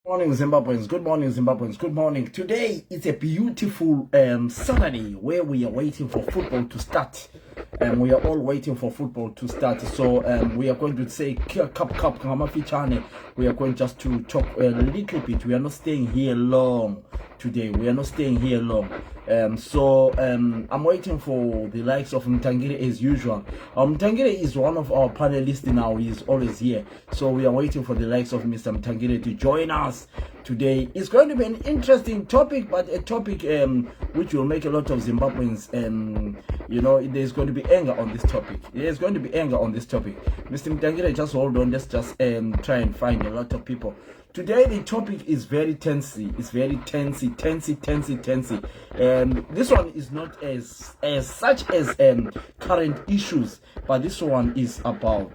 Morning, Zimbabweans. Good morning, Zimbabweans. Good morning. Today is a beautiful Saturday where we are waiting for football to start. We are all waiting for football to start. So we are going to say Kamafichane. We are going just to talk a little bit. We are not staying here long today. We are not staying here long. I'm waiting for the likes of Mtangire as usual. Mtangire is one of our panelists now. He is always here. So we are waiting for the likes of Mr. Mtangire to join us today. It's going to be an interesting topic, but a topic which will make a lot of Zimbabweans, there's going to be anger on this topic. There's going to be anger on this topic. Mr. Mtangire, just hold on. Let's just try and find a lot of people. Today the topic is very tensy. It's very tensy. This one is not as such as current issues, but this one is about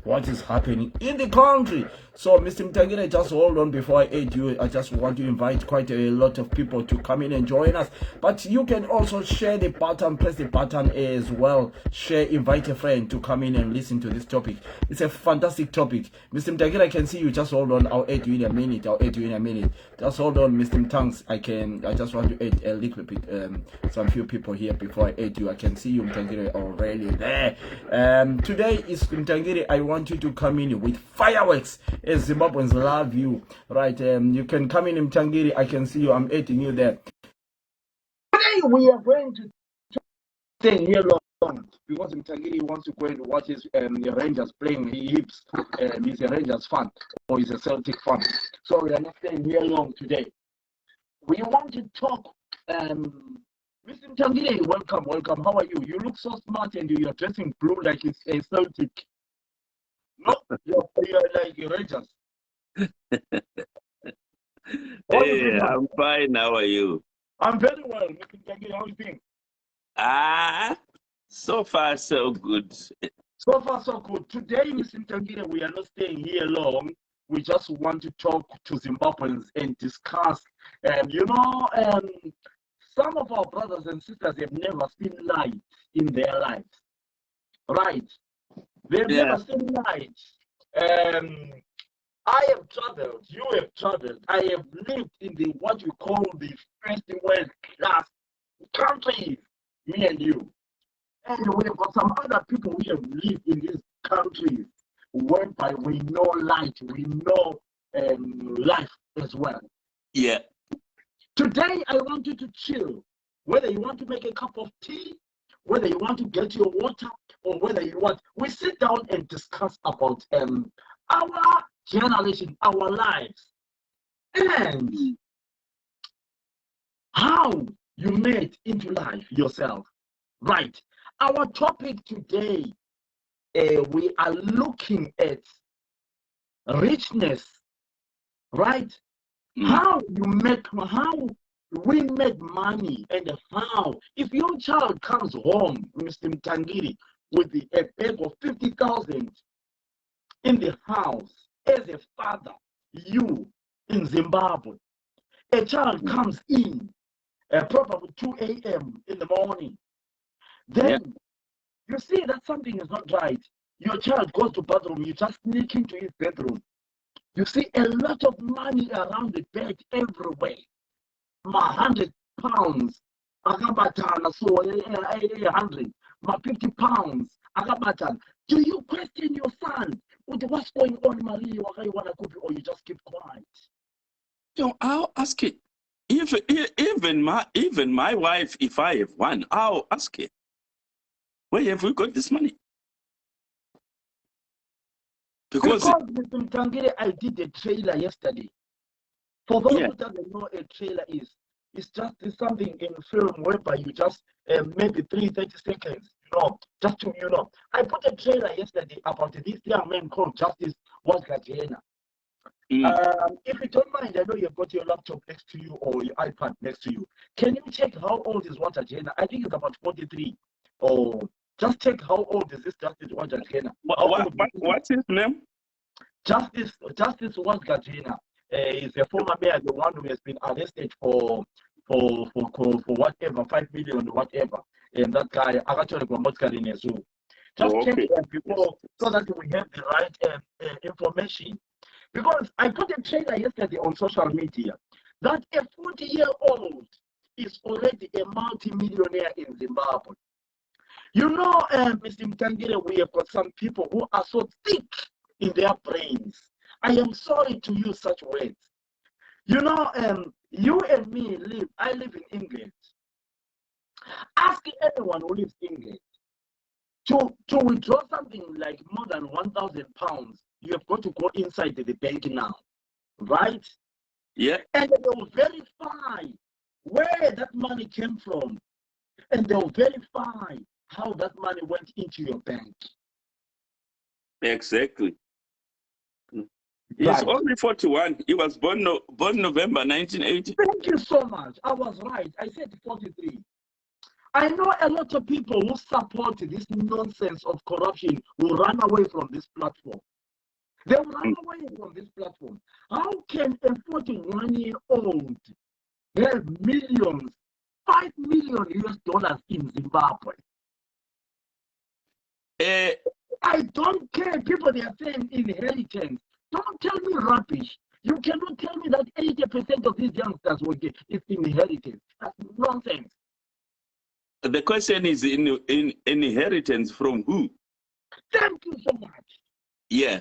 what is happening in the country. So, Mr. Mtangire, just hold on before I aid you. I just want to invite quite a lot of people to come in and join us. But you can also share the button, press the button as well. Share, invite a friend to come in and listen to this topic. It's a fantastic topic. Mr. Mtangire, I can see you. Just hold on. I'll aid you in a minute. Just hold on, Mr. Mtangs. I just want to aid a little bit, some few people here before I aid you. I can see you, Mtangire, already there. Today is Mtangire. I want you to come in with fireworks. As Zimbabweans love you, right? You can come in Mtangiri. I can see you. I'm aiding you there. Today we are going to stay here long because Mtangiri wants to go and watch his the Rangers playing. He's a Rangers fan or he's a Celtic fan. So we are not staying here long today. We want to talk. Mr. Mtangiri, welcome. How are you? You look so smart and you're dressing blue like it's a Celtic. No, you're like Rangers. Hey, I'm fine. How are you? I'm very well, Mr. Mtangiri. How are you doing? So far so good. So far so good. Today, Mr. Mtangiri, we are not staying here long. We just want to talk to Zimbabweans and discuss. Some of our brothers and sisters have never seen light in their lives, right? They've never seen light. I have traveled, you have traveled, I have lived in the what we call the first world class countries, me and you. And we have got some other people who have lived in these countries whereby we know light, we know life as well. Yeah. Today I want you to chill. Whether you want to make a cup of tea, whether you want to get your water, or whether you want, we sit down and discuss about our generation, our lives, and how you made into life yourself. Right. Our topic today, we are looking at richness, right? How we make money, and how, if your child comes home, Mr. Mtangiri, with a bag of 50,000 in the house, as a father, you in Zimbabwe, a child comes in probably 2 a.m. in the morning, then you see that something is not right. Your child goes to bathroom, you just sneak into his bedroom. You see a lot of money around the bed everywhere. 100 pounds, akabatana, so 100, 50 pounds, akabatana. Do you question your son? What's going on, Maria? Or you just keep quiet? I'll ask it. Even my wife, if I have one, I'll ask it. Where have we got this money? Because Mr. Mtangire, I did a trailer yesterday. For those who doesn't know a trailer is, it's something in film whereby you just maybe 30 seconds, just to, I put a trailer yesterday about this young man called Justice Wasgajena. If you don't mind, I know you've got your laptop next to you or your iPad next to you. Can you check how old is Wasgajena? I think it's about 43. Or just check how old is this Justice Wasgajena. What's his name? Justice Wasgajena. Is a former mayor, the one who has been arrested for whatever, 5 million, whatever. And that guy, actually, just check before, so that we have the right information. Because I got a trailer yesterday on social media that a 40-year-old is already a multi-millionaire in Zimbabwe. You know, Mr. Mtangire, we have got some people who are so thick in their brains. I am sorry to use such words. You know, you and me I live in England. Ask anyone who lives in England to withdraw something like more than 1,000 pounds. You have got to go inside the bank now, right? Yeah. And they will verify where that money came from, and they'll verify how that money went into your bank. Exactly. He's Right. only 41. He was born November 1980. Thank you so much. I was right. I said 43. I know a lot of people who support this nonsense of corruption will run away from this platform. They will run away from this platform. How can a 41-year-old have millions, $5 million US in Zimbabwe? I don't care. People, they are saying inheritance. Don't tell me rubbish. You cannot tell me that 80% of these youngsters will get is inheritance. That's nonsense. The question is in inheritance from who? Thank you so much. Yeah.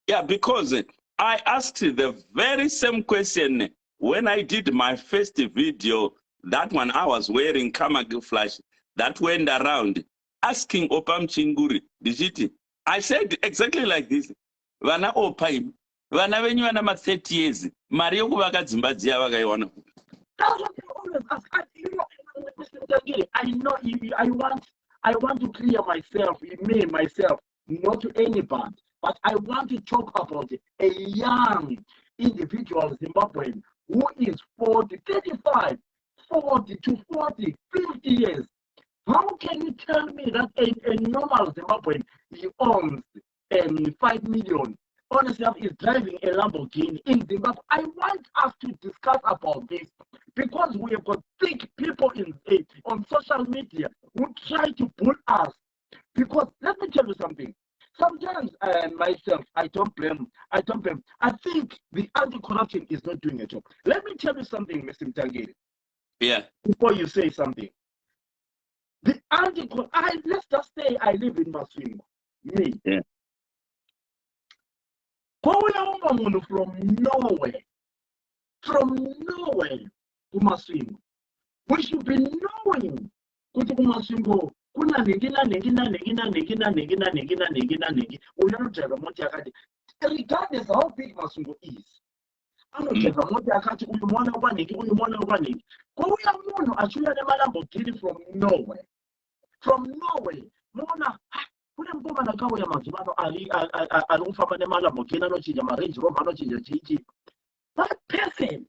Yeah, because I asked the very same question when I did my first video. That one I was wearing camouflage that went around asking Opam Chinguri, Dijiti. I said exactly like this. Vana Opam, vana venyu vana ma 30 years, Mario kuvaka dzimba dziya vakaiwana. That's what I always ask. I know I want to clear myself, myself, not to anybody, but I want to talk about a young individual Zimbabwean who is 40, 35, 40 to 40, 50 years. How can you tell me that a normal Zimbabwean, he owns 5 million? Honestly, is driving a Lamborghini in Zimbabwe. I want us to discuss about this because we have got big people on social media who try to bull us. Because let me tell you something. Sometimes myself, I don't blame. I think the anti-corruption is not doing a job. Let me tell you something, Mr. Mtangiri. Yeah. Before you say something. The let's just say I live in Masvingo. Me. Yeah. From nowhere to Masvingo. We should be knowing kuti kumasvingo kuna regardless how big Masvingo is. Anojeva moti akati uyu mwana upaniki uyu mwana upaniki. Kwauya munhu achiuya nemalambogini from nowhere. Mona kune mukomana akauya mazuva ano ari kufamba nemalambogini anochinja marange rover anochinja chichi. That person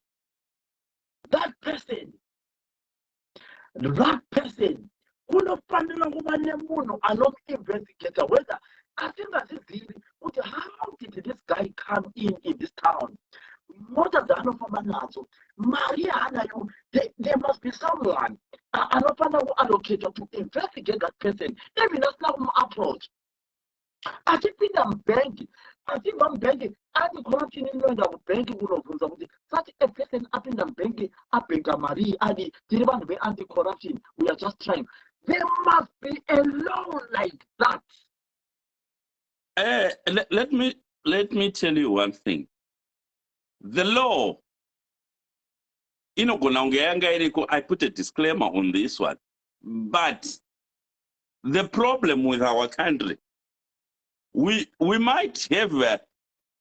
kunofanira kuva nemunhu anoinvestigata whether asingazizivi kuti how did this guy come in this town. Mota dzaanofamba nadzo mari yaanayo, there must be someone anofanira kuallocata to investigate that person even asina kumuapproach. Achipinda mubhengi achibva mubhengi anti-corruption inoenda kubhengi kunobvunza kuti such a person apinda mubhengi abhenga mari adi tiri vanhu ve-anti-corruption, we are just trying. There must be a law like that. Let me tell you one thing. The law, I put a disclaimer on this one, but the problem with our country, we might have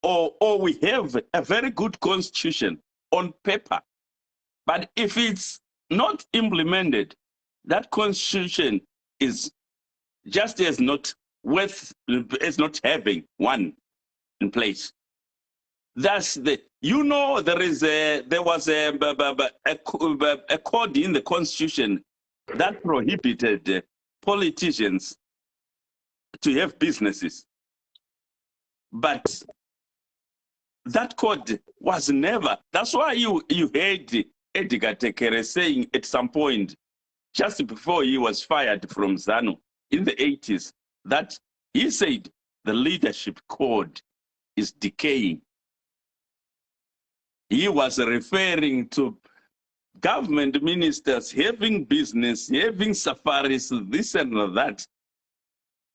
or we have a very good constitution on paper, but if it's not implemented, that constitution is just as not having one in place. That's there was a code in the constitution that prohibited politicians to have businesses, but that code was never. That's why you heard Edgar Tekere saying at some point, just before he was fired from ZANU in the 80s, that he said the leadership code is decaying. He was referring to government ministers having business, having safaris, this and that,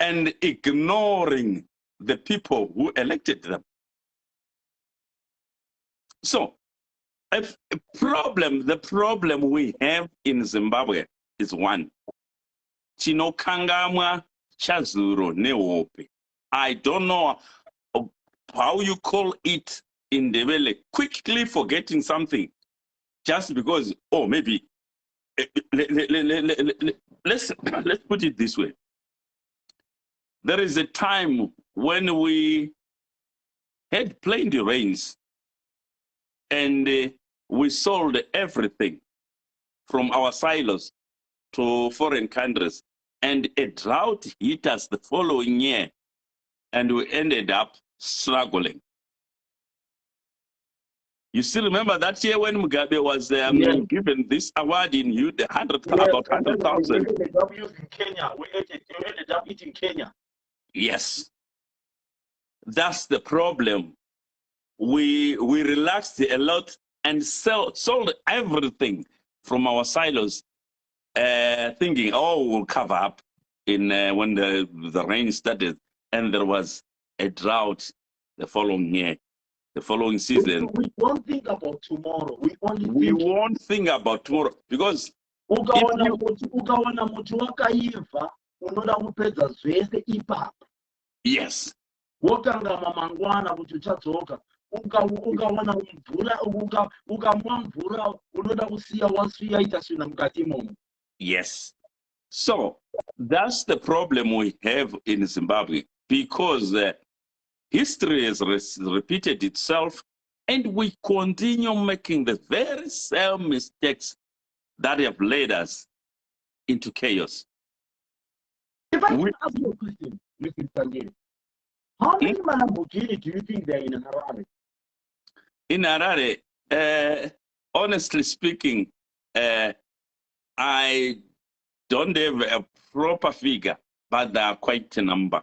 and ignoring the people who elected them. So the problem we have in Zimbabwe is one. Chinokangamwa chazuro nehope. I don't know how you call it in the way, quickly forgetting something just because, oh, maybe, let's put it this way. There is a time when we had plenty rains and we sold everything from our silos to foreign countries, and a drought hit us the following year and we ended up struggling. You still remember that year when Mugabe was given this award in the about 100,000? We ended up using Kenya. We ended up eating Kenya. Yes. That's the problem. We relaxed a lot and sold everything from our silos, thinking, oh, we'll cover up in when the rain started, and there was a drought the following year. The following season, we don't think about tomorrow. We won't think about tomorrow because yes, yes. So that's the problem we have in Zimbabwe, because history has repeated itself, and we continue making the very same mistakes that have led us into chaos. If I can ask you a question, Mr. Tangere, how many Lamborghini do you think there are in Harare? In Harare, honestly speaking, I don't have a proper figure, but there are quite a number.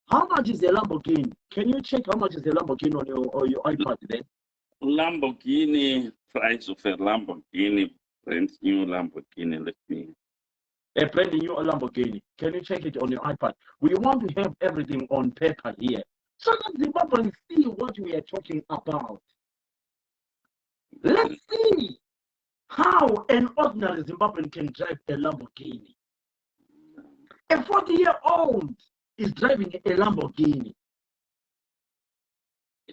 How much is a Lamborghini? Can you check how much is a Lamborghini on your iPad then? Lamborghini, price of a Lamborghini, brand new Lamborghini, let me. A brand new Lamborghini. Can you check it on your iPad? We want to have everything on paper here, so that Zimbabweans see what we are talking about. Let's see how an ordinary Zimbabwean can drive a Lamborghini. A 40-year-old is driving a Lamborghini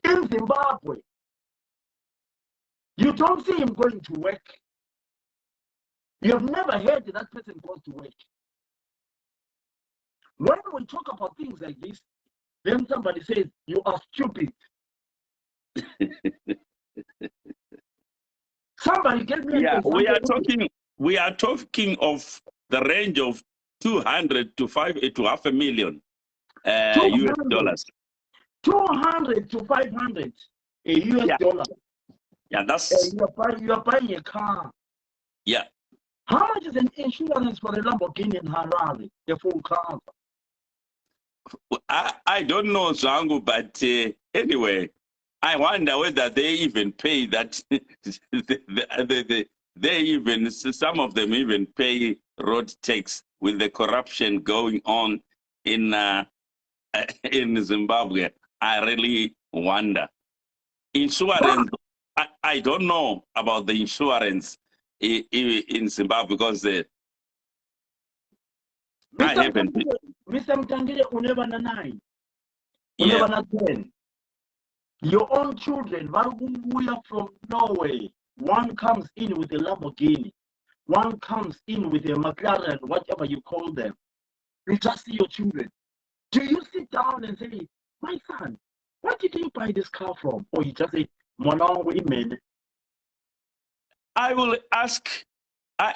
in Zimbabwe. You don't see him going to work. You have never heard that person goes to work. When we talk about things like this, then somebody says, you are stupid. Somebody get me an example. We are talking of the range of 200 to half a million US dollars. 200 to 500 US dollars. Yeah, that's. You are buying a car. Yeah. How much is an insurance for a Lamborghini in Harare, a full car? I don't know, Zangu, but anyway, I wonder whether they even pay that. They even, some of them even pay road tax with the corruption going on in Zimbabwe. I really wonder. Insurance, I don't know about the insurance in Zimbabwe because I haven't. Mr. Mtangire, uneva na 9. Uneva na 10. Your own children, from Norway, one comes in with a Lamborghini, one comes in with a McLaren, whatever you call them. You just see your children. Do you sit down and say, my son, where did you buy this car from? Or you just say, women. I will ask, I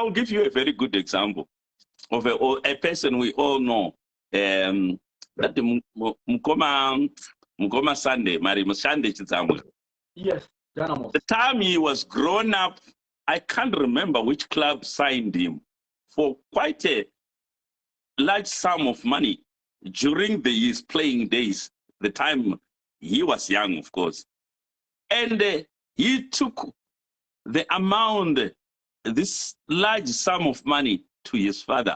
will give you a very good example of a person we all know. That Mukoma Sunday, Mari Sunday Chizamwe. Yes, Danamos. The time he was grown up, I can't remember which club signed him for quite a large sum of money during his playing days, the time He was young, of course. And he took the amount, this large sum of money, to his father.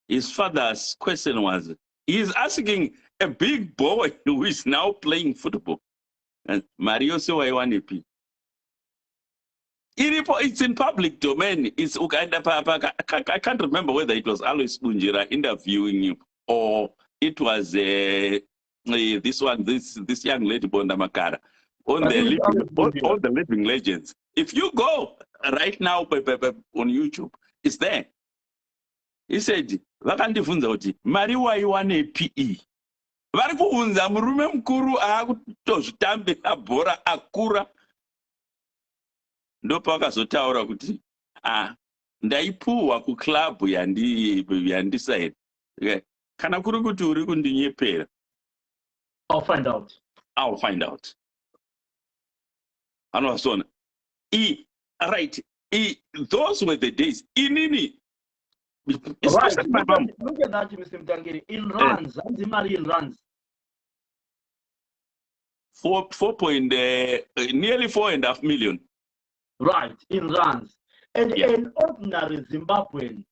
His father's question was, he's asking a big boy who is now playing football, and Mario Sewaiwanepi. It's in public domain. It's I can't remember whether it was Alois Bunjira interviewing you or it was this young lady Bonda Makara on all the living legends. If you go right now on YouTube, it's there. He said, "Vakandifunza kuti mari waiwane PE. Vari kuunza murume mukuru akutozvitambira bhora akura." Ndo pakazotaura kuti ndaipuhwa kuklabhu yandisaini. Kana kuri kuti uri kundinyepera. I'll find out. I'll find out. Anosona. Right. Those were the days. Inini. Right. My mom. Look at that, Mr. Mtangiri. In runs. Anzimari in runs. Nearly 4.5 million. Right, in runs. And an ordinary Zimbabwean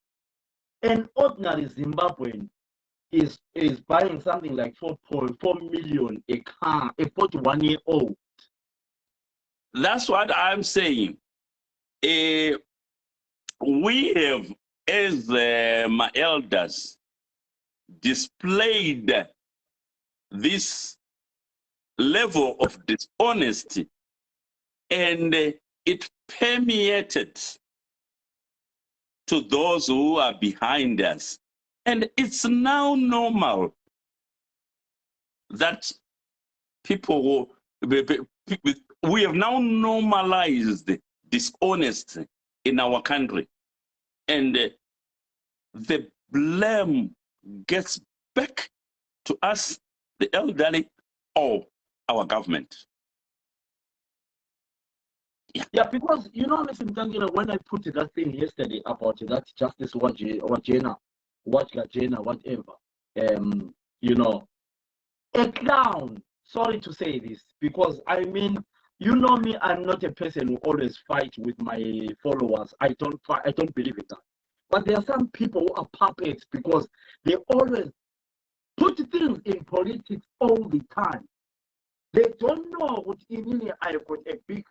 is buying something like 4.4 million a car, a 41-year-old. That's what I'm saying. We have, as my elders, displayed this level of dishonesty, and it permeated to those who are behind us. And it's now normal that we have now normalized dishonesty in our country. And the blame gets back to us, the elderly, or our government. Yeah, because you know, Mr. Mtangila, when I put that thing yesterday about that Justice Wajena, whatever, you know, a clown. Sorry to say this, because I mean, you know me, I'm not a person who always fight with my followers. I don't believe in that. But there are some people who are puppets because they always put things in politics all the time. They don't know what in India I have got a big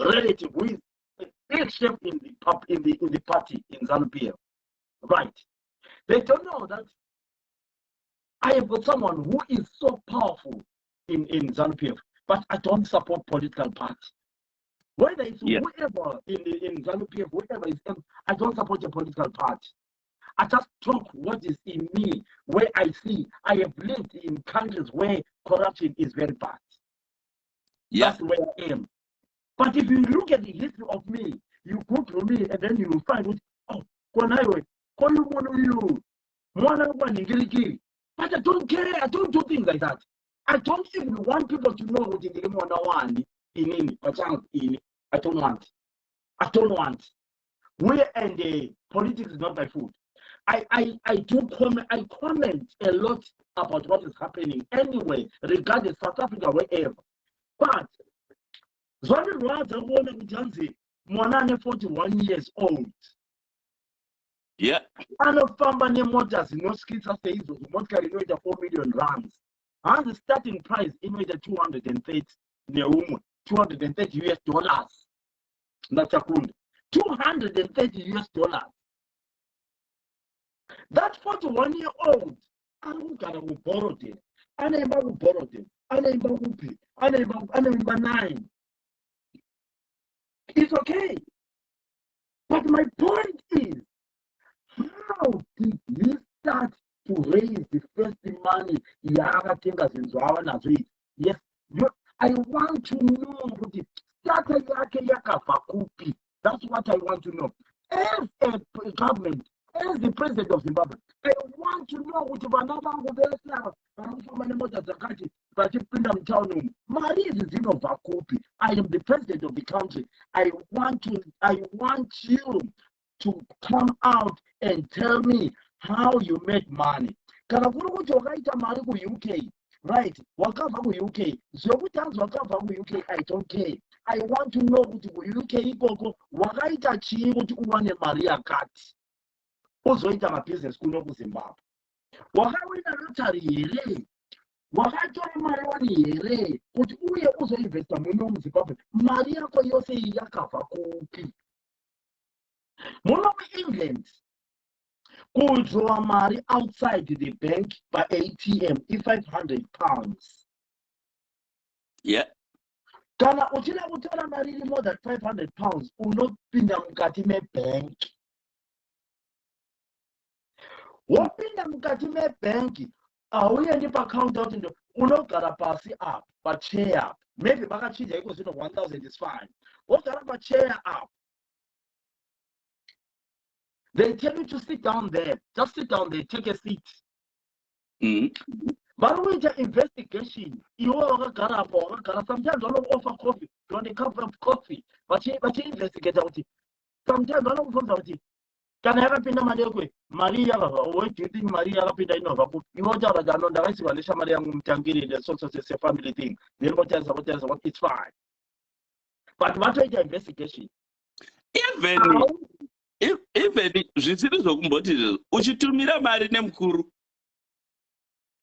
relative who is a big chef in the party in ZANU-PF. Right. They don't know that I have got someone who is so powerful in ZANU-PF, but I don't support political parties. Whether it's whoever in ZANU-PF, whoever is, I don't support a political party. I just talk what is in me, where I see. I have lived in countries where corruption is very bad. That's where I am. But if you look at the history of me, you go to me and then you will find out, but I don't care. I don't do things like that. I don't even want people to know what in I don't want. I don't want. Politics is not my food. I comment a lot about what is happening anyway, regardless South Africa, wherever. But Mwanane 41 years old. Yeah. Anofamba nemota zinoskisa seizo zimotokari inoita 4 million rands. And the starting price inoita 230 neumwe, 230 US dollars. Nachakunda. 230 US dollars. That 41-year-old, anogara kuborrow them. Anaimba kuborrow them. Anaimba kupi. Anaimba 9. It's okay. But my point is, how did he start to raise the first money? Yes, I want to know the starter yake yakafakupi. That's what I want to know. As a government, as the president of Zimbabwe, I want to know what I am the president of the country. I want you to come out and tell me how you make money. UK, right, wakabva ku-UK, zvokutanzi wakabva ku-UK, I don't care. I want to know kuti ku-UK ikoko wakaita chii kuti uwane mari yakati uzoita mabhizinesi kuno kuZimbabwe. Wakawina lotari here, wakatora mari wani here kuti uye uzoinvesta muno muZimbabwe, mari yako yose iyi yakabva kupi? Muno muEngland kudrowa mari outside the bank pa-ATM i-£500. Yeah. Kana uchida kutora mari iri more than £500 unopinda mukati mebank. Wopinda mukati mebank hauendi pacounter kuti ndo unogara pasi up pachair up, maybe vakachinja iko zvino 1000 is fine. Wogara pachair up, they tell you to sit down there, just sit down there, take a seat. Vanoita investigation, iwe wakagara apo wakagara, sometimes vanokuoffer coffee, you want a cup of coffee, vachiinvestigata kuti sometimes vanokubvunza kuti kana yakapinda mari yekwe, mari yakabva, what do you think mari yakapinda inobva kupi? Iwe utaura kuti ano ndakaisiwa neshamari yangu mutangirire, so it's a family thing, then votarisa what, it's fine. But vatoita investigation. Even zvisiri zvokumboti uchitumira mari nemukuru,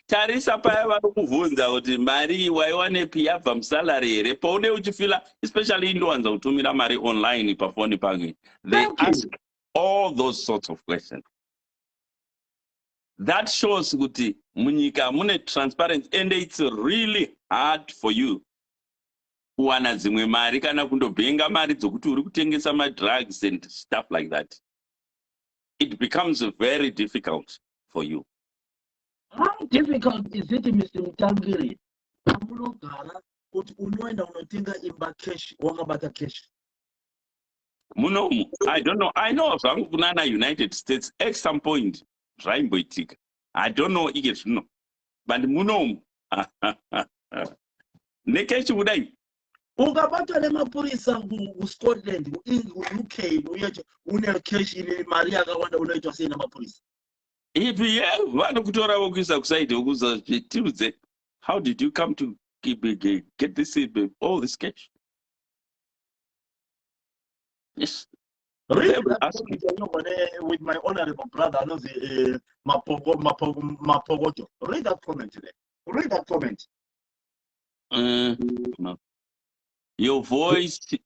tarisa paya vanokubvunza kuti mari waiwanepi yabva musalary here, paune uchifila, especially indowanza kutumira mari online pafoni pange, they ask all those sorts of questions. That shows kuti munyika mune transparency, and it's really hard for you kuwana dzimwe mari kana kundobhenga mari dzokuti uri kutengesa madrugs and stuff like that. It becomes very difficult for you. How difficult is it, Mr. Mutangiri? Amunogara kuti unoenda unotenga imba cash, wakabata cash. Munomu, I don't know. I know zvangu kunana United States at some point zvaimboitika. I don't know ike zvino. But munomu nekeshi kudai. Ukabata nemapurisa kuScotland, kuUK, une cash ine mari yakawanda unoitwa sei namapurisa? If vanokutora vokuisa kusaidi vokuza, how did you come to get this all this cash? Yes. Really, with my honorable brother, I know the Mapogoto. Read that comment today. Read that comment. No. Your voice is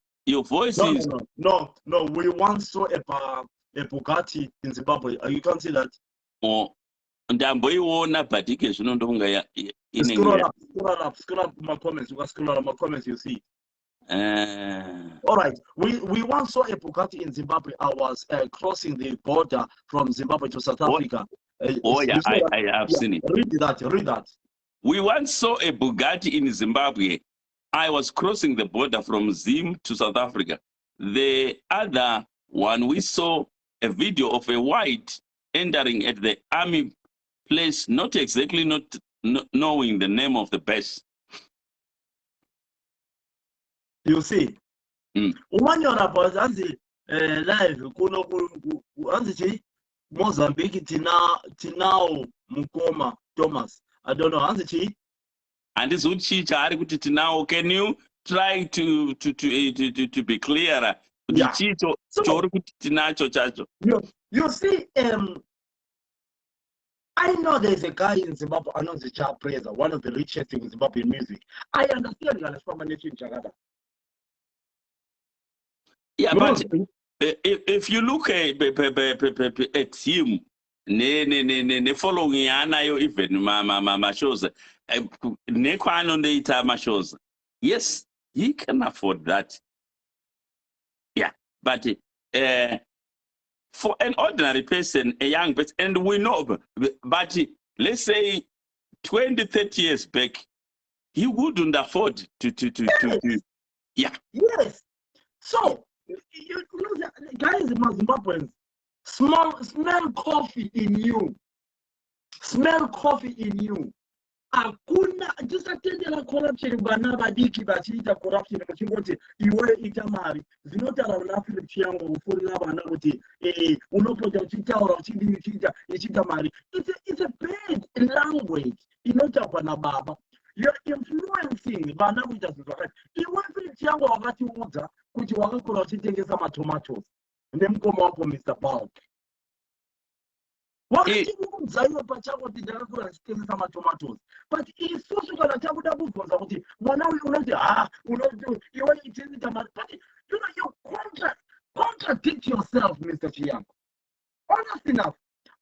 no. We once saw a Bugatti in Zimbabwe. You can't see that. Oh, ndamboiona but ike zvino ndonga scroll up my comments. You can scroll up my comments. You see. All right. We once saw a Bugatti in Zimbabwe. I was crossing the border from Zimbabwe to South Africa. I have seen it. Read that. We once saw a Bugatti in Zimbabwe. I was crossing the border from Zim to South Africa. The other one, we saw a video of a white entering at the army place, not exactly not knowing the name of the base. You see, umanyora bhazi live kuno anzi Mozambique tinao Mukoma Thomas. I don't know anzi and this uchicha ari kuti tinao. Can you try to be clearer? Yeah. Chori kuti tinacho chacho. You see, I know there's a guy in Zimbabwe, I know the child praiser, one of the richest in Zimbabwean music. I understand you from a nation in Jakarta. Yeah, but if you look at him, ne following anayo even my shows, ne kwano ndeita my shows. Yes, he can afford that. Yeah, but for an ordinary person, a young person, and we know, but let's say 20, 30 years back, he wouldn't afford to yeah. Yes. So, you know, the guys in Zimbabweans, smell coffee in you. Smell coffee in you. Akuna, just attending a corruption, bana badiki bachiita corruption, bachingoti iwe itamari. Zinotara unafiri chiango ufurila bana kuti unopoja uchitaura uchidini ichitamari. It's a bad language. Inota bana baba. you're influencing vana kuita zvinhu zvakati. Iwe fiti yangu wakatiudza kuti wakakura uchitengesa matomatoes nemukoma wako Mr. Bulk. Wakatiudza iwe pachako kuti ndakakura uchitengesa matomatoes. But isusu kana takuda kubvunza kuti mwana uyu unoti iwe itengesa but you know you contradict yourself, Mr. Chiyango. Honest enough,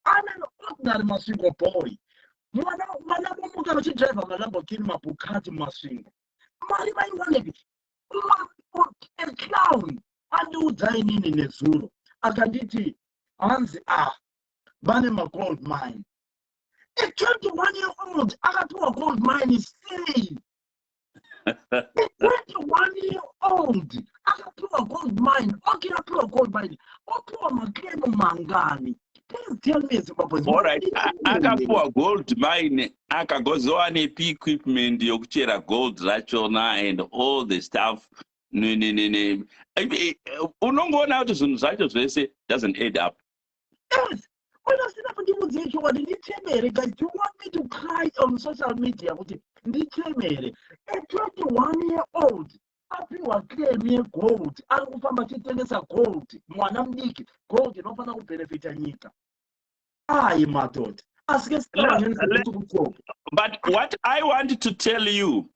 I'm an ordinary Masvingo boy. Mwana muka uchidrive maLamborghini maBugatti Masvingo. Mari vaiwanei a clown andiudza inini nezuro akanditi hanzi vane magold mine. A 21-year-old akapiwa gold mine is silly. A 21-year-old akapiwa gold mine. Okay, akapiwa gold mine. Akapiwa maklemu mangani. Please tell me, Zimbabwean. All right, akapiwa gold mine, akagozowa equipment yokuchera gold rachona and all the stuff. Unongoona kuti zvinhu zvacho zvese doesn't add up. Yes. Honestly, guys, do you want me to cry on social media? A 21-year-old apiwa claim yegold ari kufamba achitengesa gold mwana mudiki gold inofana kubenefita nyika. Madhodha. But what I want to tell you,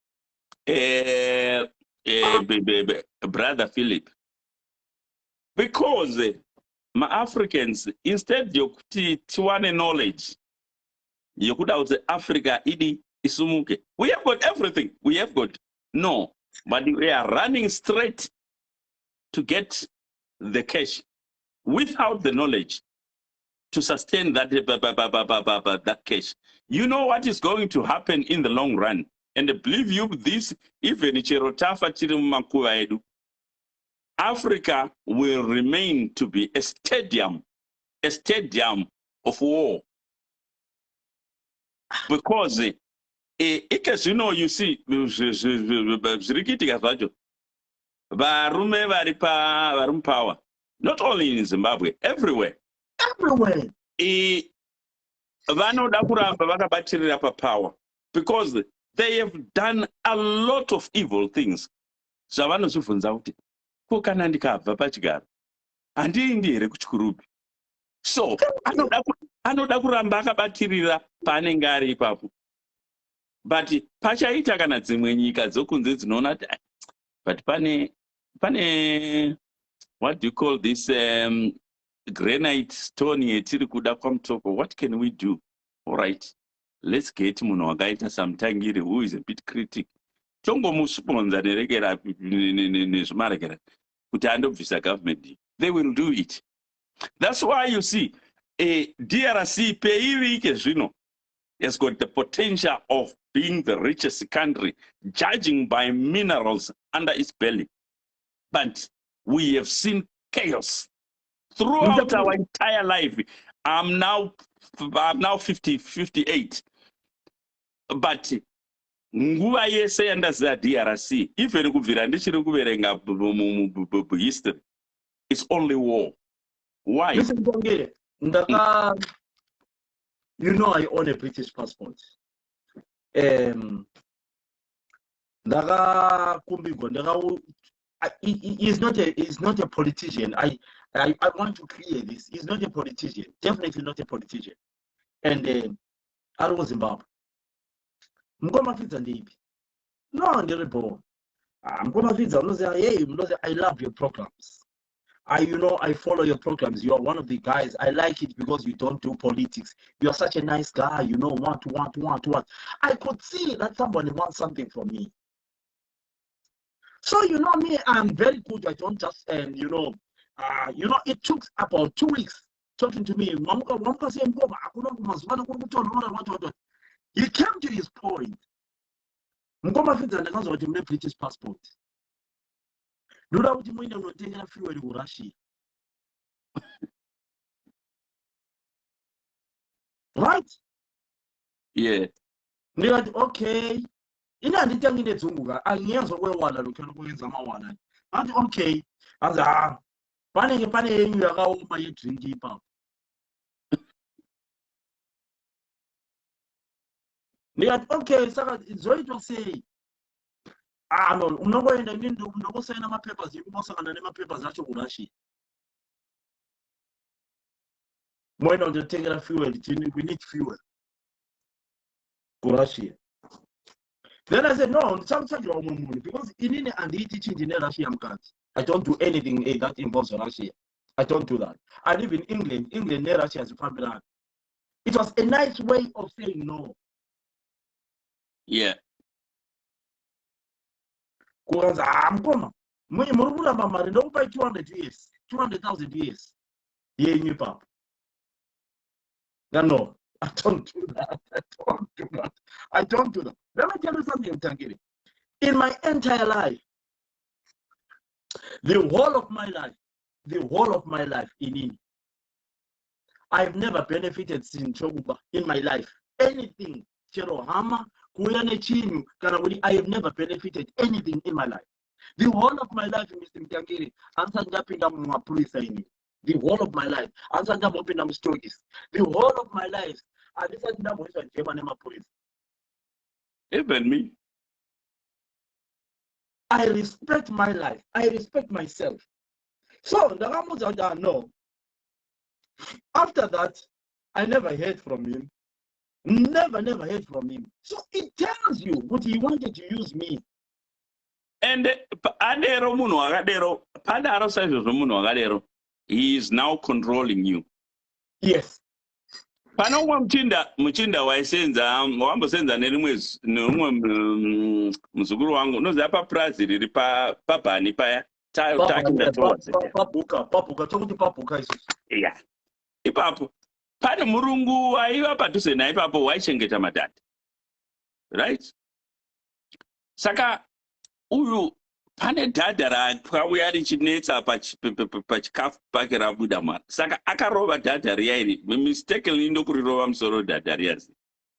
Brother Philip, because ma-Africans, instead yokuti tiwane knowledge yokuda kuti Africa idi isumuke, we have got everything, we have got no, but we are running straight to get the cash without the knowledge to sustain that cash. You know what is going to happen in the long run, and believe you this, even Cherotafa Chirimakuwa edu, Africa will remain to be a stadium of war. Because, you know, you see, power, not only in Zimbabwe, everywhere. Everywhere. Power, because they have done a lot of evil things. Kana ndikabva pachigaro handiendi here kuchikurubi, so anoda kuramba akabatirira paanenge ari ipapo. But pachaita kana dzimwe nyika dzokunze dzinoona kuti but pane what do you call this granite stone yetiri kuda kwamutoko, what can we do? All right, let's get munhu wakaita samutangiri who is a bit critic, tongomusponza nerekera nezvimarekera kuti andobvisa government. They will do it. That's why you see DRC peirike zvino has got the potential of being the richest country, judging by minerals under its belly. But we have seen chaos throughout our entire life. I'm now 58. But nguva yese yandaziva DRC, even kubvira ndichiri kuverenga history, it's only war. Why? Listen, you know, I own a British passport. He's not a politician. I want to clear this. He's not a politician. Definitely not a politician. And I was Zimbabwe. No, I love your programs. I follow your programs. You are one of the guys. I like it because you don't do politics. You are such a nice guy. You know, want. I could see that somebody wants something from me. So you know me, I'm very good. I don't just it took about 2 weeks talking to me. He came to his point. British passport. Right? Yeah. Okay. Okay. Okay, saka zoito sei. No, unongoenda ndindokusaina mapapers ikusangana nemapapers acho kurashia. Moenda kundotengera fuel, we need fuel. Kurashia. Then I said, no, because in and teaching in Russia, I don't do anything that involves Russia. I don't do that. I live in England. England, Russia is a family. It was a nice way of saying no. Yeah. Because I'm coming. Don't buy 200 years, 200,000 years. Yeah, you pap. No, I don't do that. I don't do that. I don't do that. Let me tell you something, Tangiri. In my entire life, the whole of my life in India, I've never benefited in my life. Anything, I have never benefited anything in my life. The whole of my life, Mr. Mtangiri, the whole of my life, the whole of my life, even me. I respect my life. I respect myself. So, no. After that, I never heard from him. Never heard from him. So it tells you what he wanted to use me. And he is now controlling you. Yes. Pano mchinda waisenza wambosenza nerimwe mzukuru wangu nozapa prazi riri pabhani paya papuka yeah. Ipapo pane murungu waiva padhuze naye ipapo waichengeta madhadha, right? Saka uyu pane dhadha rakauya richinetsa pachikafu pake rabuda mara, saka akarova dhadha riya iri mistakenly ndokurirova musoro dhadha riyazi,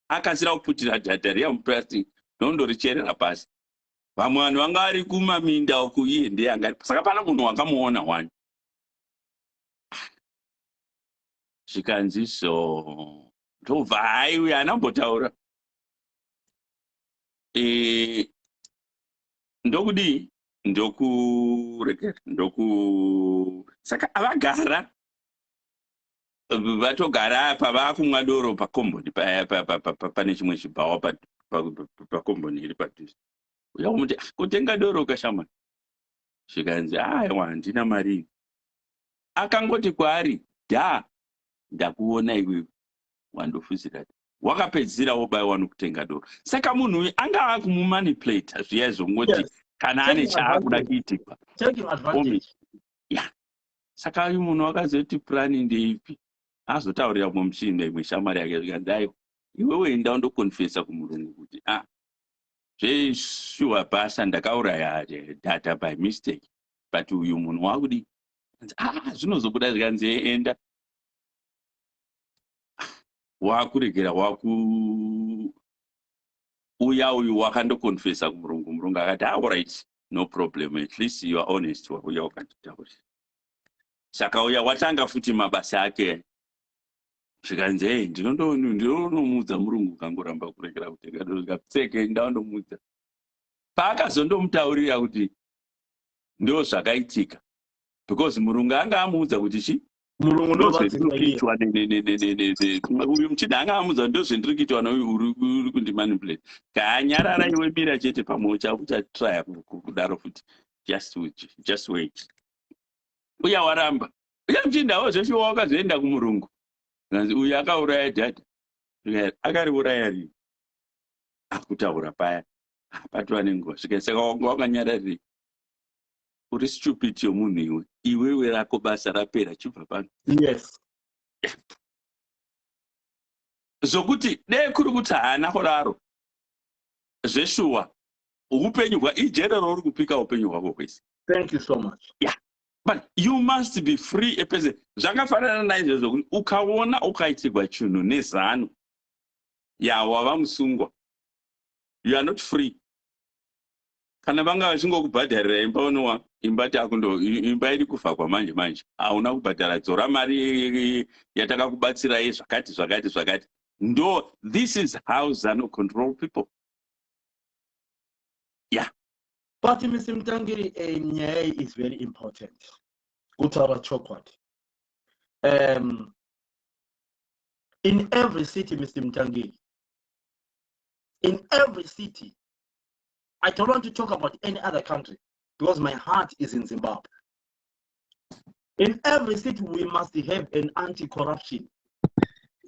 akasira kuputira dhadha riya mupurastic nondoricherera pasi. Vamwe vanhu vanga vari kumaminda uku, iye ndiye anga, saka pana munhu wakamuona wani zvikanzi so ndobva hai uyu anambotaura ndokudii ndokurekera saka avagara vatogara pavakumwa doro pakomboni pane chimwe chibhawa pakomboni iri padhuze. Uya kumuti kutenga doro ukashama, zvikanzi aiwa handina mari. Akangoti kwaari ndakuona iwewe wandofuzira wakapedzisira wobayiwa nokutenga doro. Saka munhu uyu anga akumumanipulata zviya zvongoti kana ane chaakuda kuitikwa. Saka uyu munhu wakazoti purani ndeipi, azotaurira mumushinda imwe shamari yake zvikanzi aiwa iwewe enda undokonfesa kumurungu kuti zveshuwa basa ndakauraya dhadha by mistake, but uyu munhu wakudi zvinozobuda zvikanzi enda wakuregera uya uyu wakandokonfesa kumurungu. Murungu akati alright, no problem, at least you are honest, wakuya wakanditaurira. Saka uya watanga futi mabasa ake, zvikanzi ndinonomudza murungu kangoramba kuregera kutenga doro, zvikapseke ndaondomudza. Paakazondomutaurira kuti ndo zvakaitika, because murungu anga amuudza kuti chi murungu ndozvendirikiitwa uyu muchida anga amuudza ndozvendirikiitwa nauyu uri kundimanipulate. Kaanyarara iwe mira chete pamwe uchatraya kudaro futi, just wait. Uya waramba, uya muchindawo zveshe wakazoenda kumurungu, uyu akauraya dhadha. Akariuraya rini? Akutaura paya patova nenguva svika, saka wanga wakanyararira uri stupid yomunhu iwewe rako basa rapera chibva pano. Yes. Zokuti dei kuri kuti haana kudaro zveshuwa upenyu ijero uri kupika upenyu hwako kwese. Thank you so much. Yeah. But you must be free a person. Zvakafanana naizvozvo ukaona ukaitirwa chinhu nezano wava musungwa, you are not free. Kana vanga vachingokubhadharira imba unowa imba takundo imba iri kufa kwamanje hauna kubhadhara, dzora mari yatakakubatsira zvakati. No, this is how ZANU control people. Yeah. But Mr. Mtangiri, nyaya is very important. Utara chokwat. In every city, Mr. Mtangiri, in every city, I don't want to talk about any other country because my heart is in Zimbabwe. In every city, we must have an anti-corruption,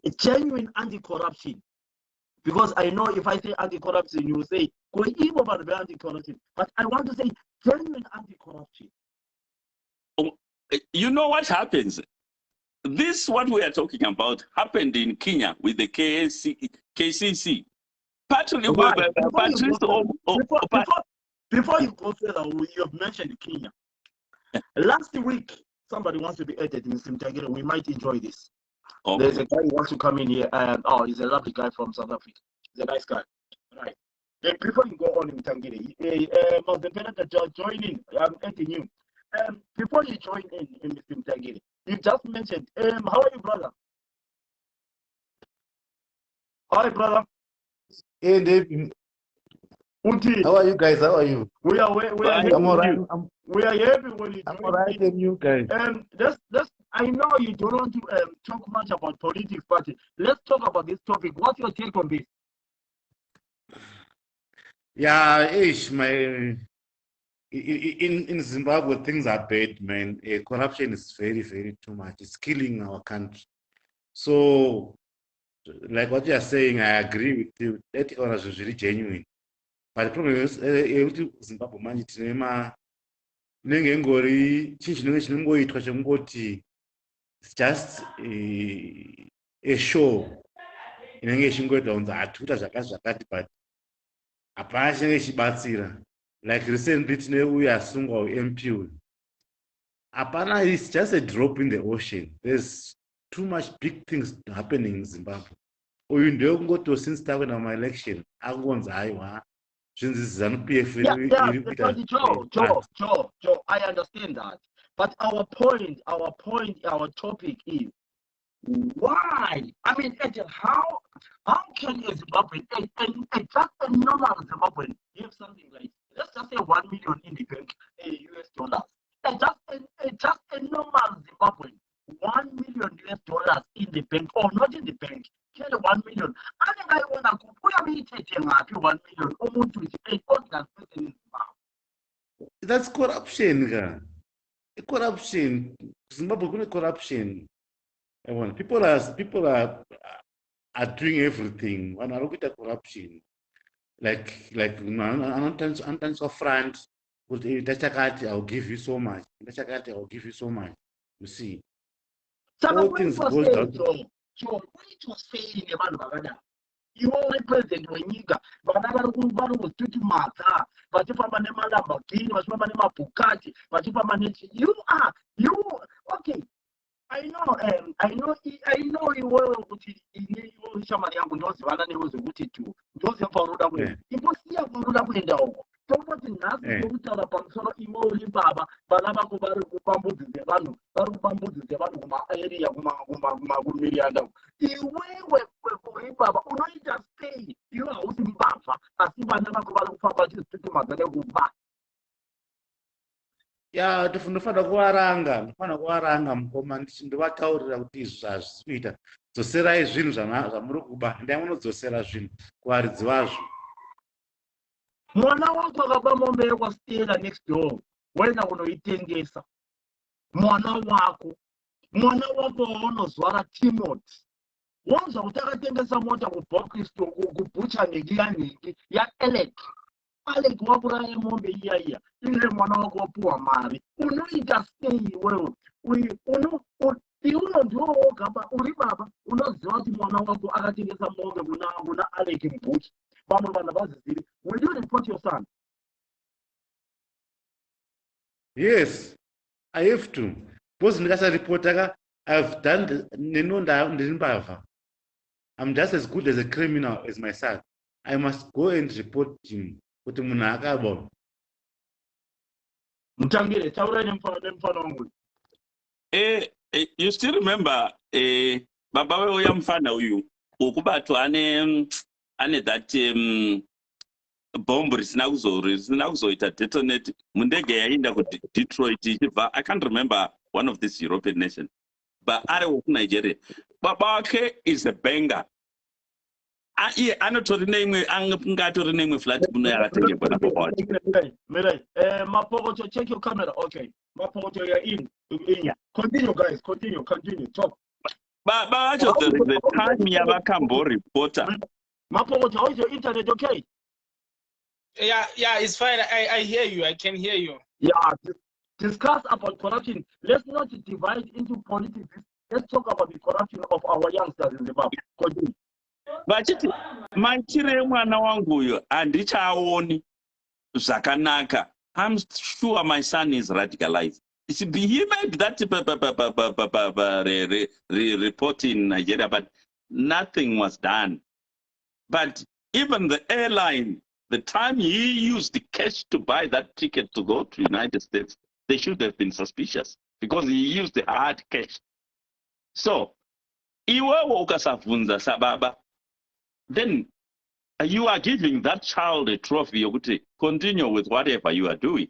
a genuine anti-corruption. Because I know if I say anti-corruption, you will say, go evil about the anti-corruption. But I want to say genuine anti-corruption. Oh, you know what happens? This, what we are talking about, happened in Kenya with the KCC. Partly, before you go further, you have mentioned Kenya. Last week, somebody wants to be added in Simtagere. We might enjoy this. Okay. There's a guy who wants to come in here. He's a lovely guy from South Africa. He's a nice guy. Right. Before you go on in Tangere, join in. I'm adding you. Before you join in Mr. Tangere, you just mentioned, how are you, brother? Hi, brother. Hey, Dave. How are you guys? How are you? We are happy. I'm all right. We are happy when you I'm all right, and you guys. I know you don't want to talk much about politics, but let's talk about this topic. What's your take on this? Yeah, in Zimbabwe things are bad, man. Corruption is very, very too much. It's killing our country. So, like what you are saying, I agree with you. That honors is really genuine. But the problem is, Zimbabwe man, it's just a show. But like recently we are sungwa MP. Apana is just a drop in the ocean. There's too much big things happening in Zimbabwe. You don't go to since time when my election. I want Joe, I understand that. But our topic is why? I mean, how can a Zimbabwean, just a normal Zimbabwean, give something like, let's just say 1 million in the bank, US dollars, just a normal Zimbabwean, $1 million US in the bank, or not in the bank, get 1 million. I think I want to go, we are taking 1 million, almost to the ordinary person in Zimbabwe. That's corruption, corruption. Zimbabwe corruption. People are doing everything. When I look at the corruption, like sometimes of front, I'll give you so much. I'll give you so much. You see, all things goes down. So what was saying about you only president when you got but I got to do matter. But if I'm a Lamborghini, but if I'm a Bugatti, but if I'm a you okay. I know you were in somebody knows what I was a to those for away. It was here for the window. Don't want to ask you to tell upon sort of Imoli Baba, Balaba Bambu, the Banu, Bambu, the Banu, area of Magumiliano. You were Baba, only just stay. You are also Baba, as if I never go back to Papa just to my go back. Yeah, ndofana kuvaranga mukoma ndivataurira kuti izvi zvazvikuita dzoserai zvinhu zvamuri kuba ndaimunodzosera zvinhu kuvaridzi vazvo. Mwana wako akaba mombe kwastera next door wena unoitengesa mwana wako unozwara Timothy wanza kuti akatengesa mota kubhokristo kubucha negiyaniki yaElek Alec wakuraya mombe iya ile mwana wako wapuwa mari unoita sei wewe uno ndiwo wogamba uri baba unoziva kuti mwana wako akatengesa mombe kuna Alec mbuchi vamwe vanhu vaziziri. Will you report your son? Yes, I have to. Because ndikasaripota I've done nenonda ndirimbavha. I'm just as good as a criminal as my son. I must go and report him. Kuti munhu akaba. Mutangire taura nemfana wangu. You still remember baba wewe uyamfana uyu ukubatwa ane that bomb risina kuzoita detonate mundege yainda kuDetroit ichibva. I can't remember one of these European nations, but ari wokuNigeria. Baba wake is a banger. Iye anotori neimwe angatori neimwe flat kuno yakatengerwa nababa wacho. Mirai, Mapogocho, check your camera. Okay, Mapogocho, you're in. Continue, guys. Continue. Talk. Baba wacho, there is a time yavakambo reporter. Mapogocho, how is your internet? Okay. Yeah, it's fine. I hear you. I can hear you. Yeah, discuss about corruption. Let's not divide into politics. Let's talk about the corruption of our youngsters in Zimbabwe. Continue. Vachiti maitire mwana wangu uyo handichaoni zvakanaka. I'm sure my son is radicalized. He made that report in Nigeria, but nothing was done. But even the airline, the time he used the cash to buy that ticket to go to United States, they should have been suspicious because he used the hard cash. So, iwewe ukasavunza sababa, then you are giving that child a trophy. You could continue with whatever you are doing.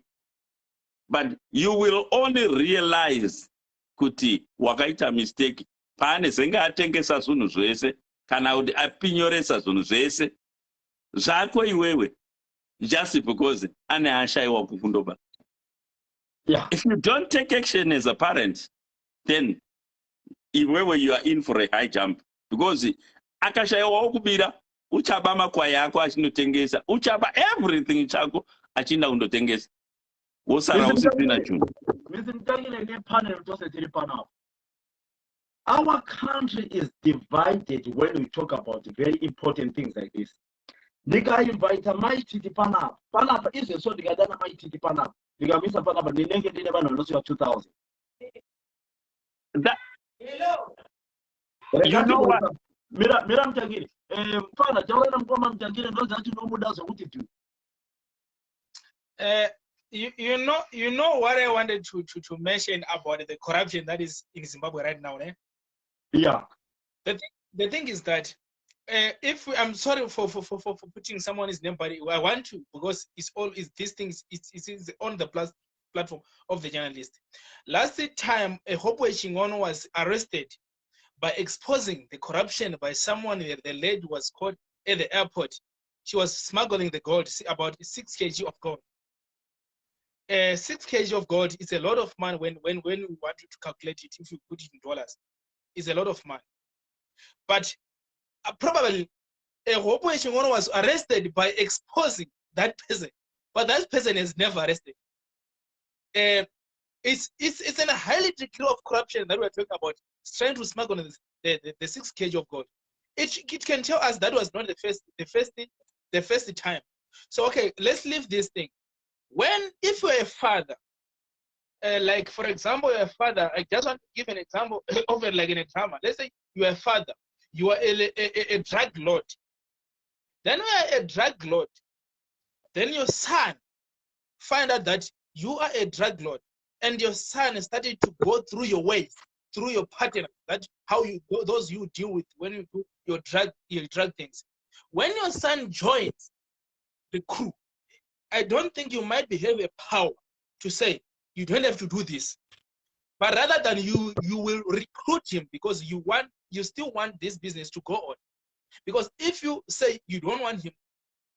But you will only realize kuti wakaita mistake pane zenga atengesa zvinhu zvese kana kuti apinyoresa zvinhu zvese zvako iwewe just because ane ashaiwa kukundoba. Yeah. If you don't take action as a parent, then iwewe you are in for a high jump because akashaiwa kubira uchaba makwai yako achinotengesa, uchaba everything chako achinda kundotengesa. Our country is divided when we talk about very important things like this. Nika invite my titi panap. Panap is a so the Gadana my titi panap. The Gamisa Panapa, the Nenge never know 2000. That, you know what? Miram Tagiri. Father, Jawanam Common Tagiri knows that you know what does what to do. You know what I wanted to mention about the corruption that is in Zimbabwe right now, eh? Yeah. The thing is that I'm sorry for putting someone's name, but I want to because it's all is these things. It's on the platform of the journalist. Last time, a Hope Chingono was arrested by exposing the corruption by someone. The lady was caught at the airport. She was smuggling the gold, about 6 kg of gold. 6 kg of gold is a lot of money when we want to calculate it. If you put it in dollars, it's a lot of money. But probably a Hope Chingono was arrested by exposing that person, but that person is never arrested. It's in a highly degree of corruption that we're talking about. It's trying to smuggle the 6 kg of gold. It can tell us that was not the first time. So okay, let's leave this thing. If you're a father, like for example, you're a father, I just want to give an example of it like in a drama. Let's say you're a father, you are a drug lord. Then you are a drug lord. Then your son find out that you are a drug lord, and your son started to go through your ways, through your pattern. That's how you deal with when you do your drug things. When your son joins the crew, I don't think you might have a power to say you don't have to do this, but rather than you will recruit him because you still want this business to go on. Because if you say you don't want him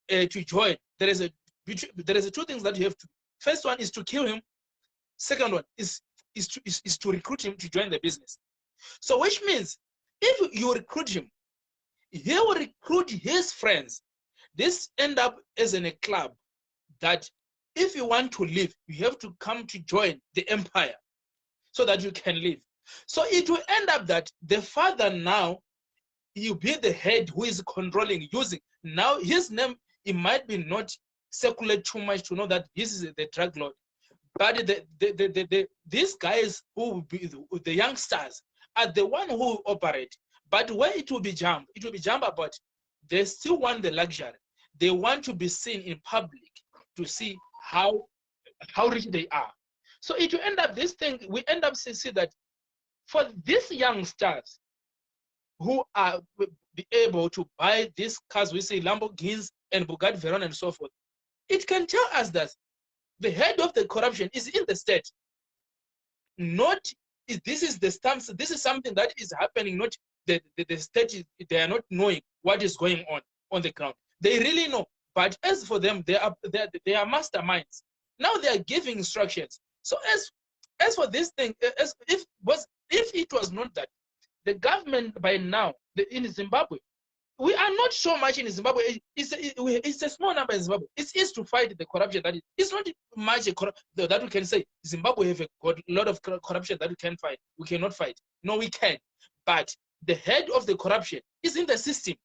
to join, there is two things that you have to. First one is to kill him. Second one is to recruit him to join the business. So which means if you recruit him, he will recruit his friends. This end up as in a club that if you want to live, you have to come to join the empire so that you can live. So it will end up that the father now, you be the head who is controlling, using. Now his name, it might be not circulate too much to know that this is the drug lord. But these guys who will be the youngsters are the one who operate. But where it will be jump about, they still want the luxury. They want to be seen in public to see how rich they are. So it will end up we end up see that for these youngsters who are be able to buy these cars, we say Lamborghinis and Bugatti Veyron and so forth. It can tell us that the head of the corruption is in the state. Not this is the stance. This is something that is happening. Not the state. They are not knowing what is going on the ground. They really know. But as for them, they are masterminds. Now they are giving instructions. So as for this thing, if it was not that, the government by now in Zimbabwe, we are not so much in Zimbabwe. It's a small number in Zimbabwe. It's easy to fight the corruption. It's not much that we can say Zimbabwe have got a lot of corruption that we can fight. We cannot fight. No, we can. But the head of the corruption is in the system.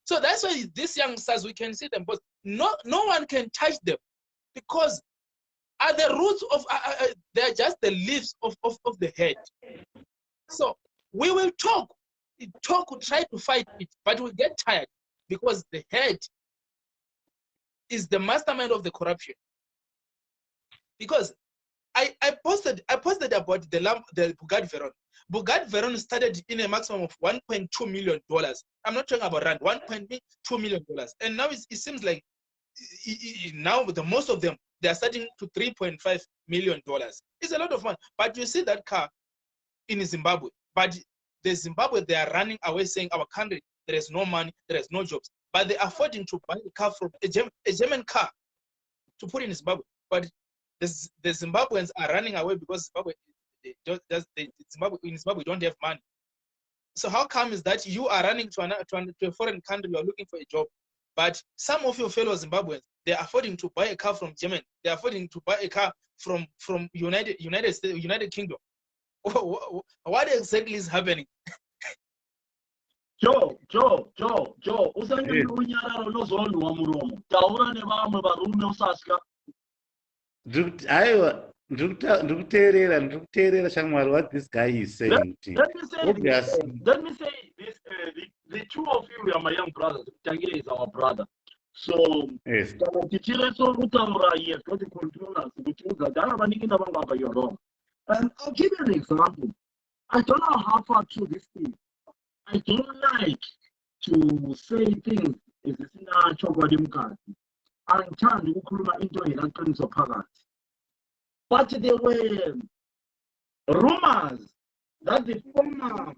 So that's why these youngsters, we can see them, but no one can touch them because at the roots of they're just the leaves of the head. So we will talk, try to fight it, but we get tired because the head is the mastermind of the corruption. Because I posted about the Bugatti Veyron. Bugatti Veyron started in a maximum of $1.2 million. I'm not talking about rand, $1.2 million. And now it seems like now most of them, they are starting to $3.5 million. It's a lot of money. But you see that car in Zimbabwe. But the Zimbabwe, they are running away saying our country, there is no money, there is no jobs. But they are affording to buy a car from a German car to put in Zimbabwe. But the Zimbabweans are running away because in Zimbabwe don't have money. So how come is that you are running to a foreign country, you are looking for a job, but some of your fellow Zimbabweans, they are affording to buy a car from Germany, they are affording to buy a car from United States, United Kingdom. What exactly is happening? Joe, usangene unyararo nozolwa muromo. Taura nevamwe varume usaska. Aiwa, ndikuteerera shamwari what this guy is saying. Let me say this. The two of you are my young brothers. Tangire is our brother. So, Yes. And I'll give you an example. I don't know how far true this is. I don't like to say things as a but there were rumors that the former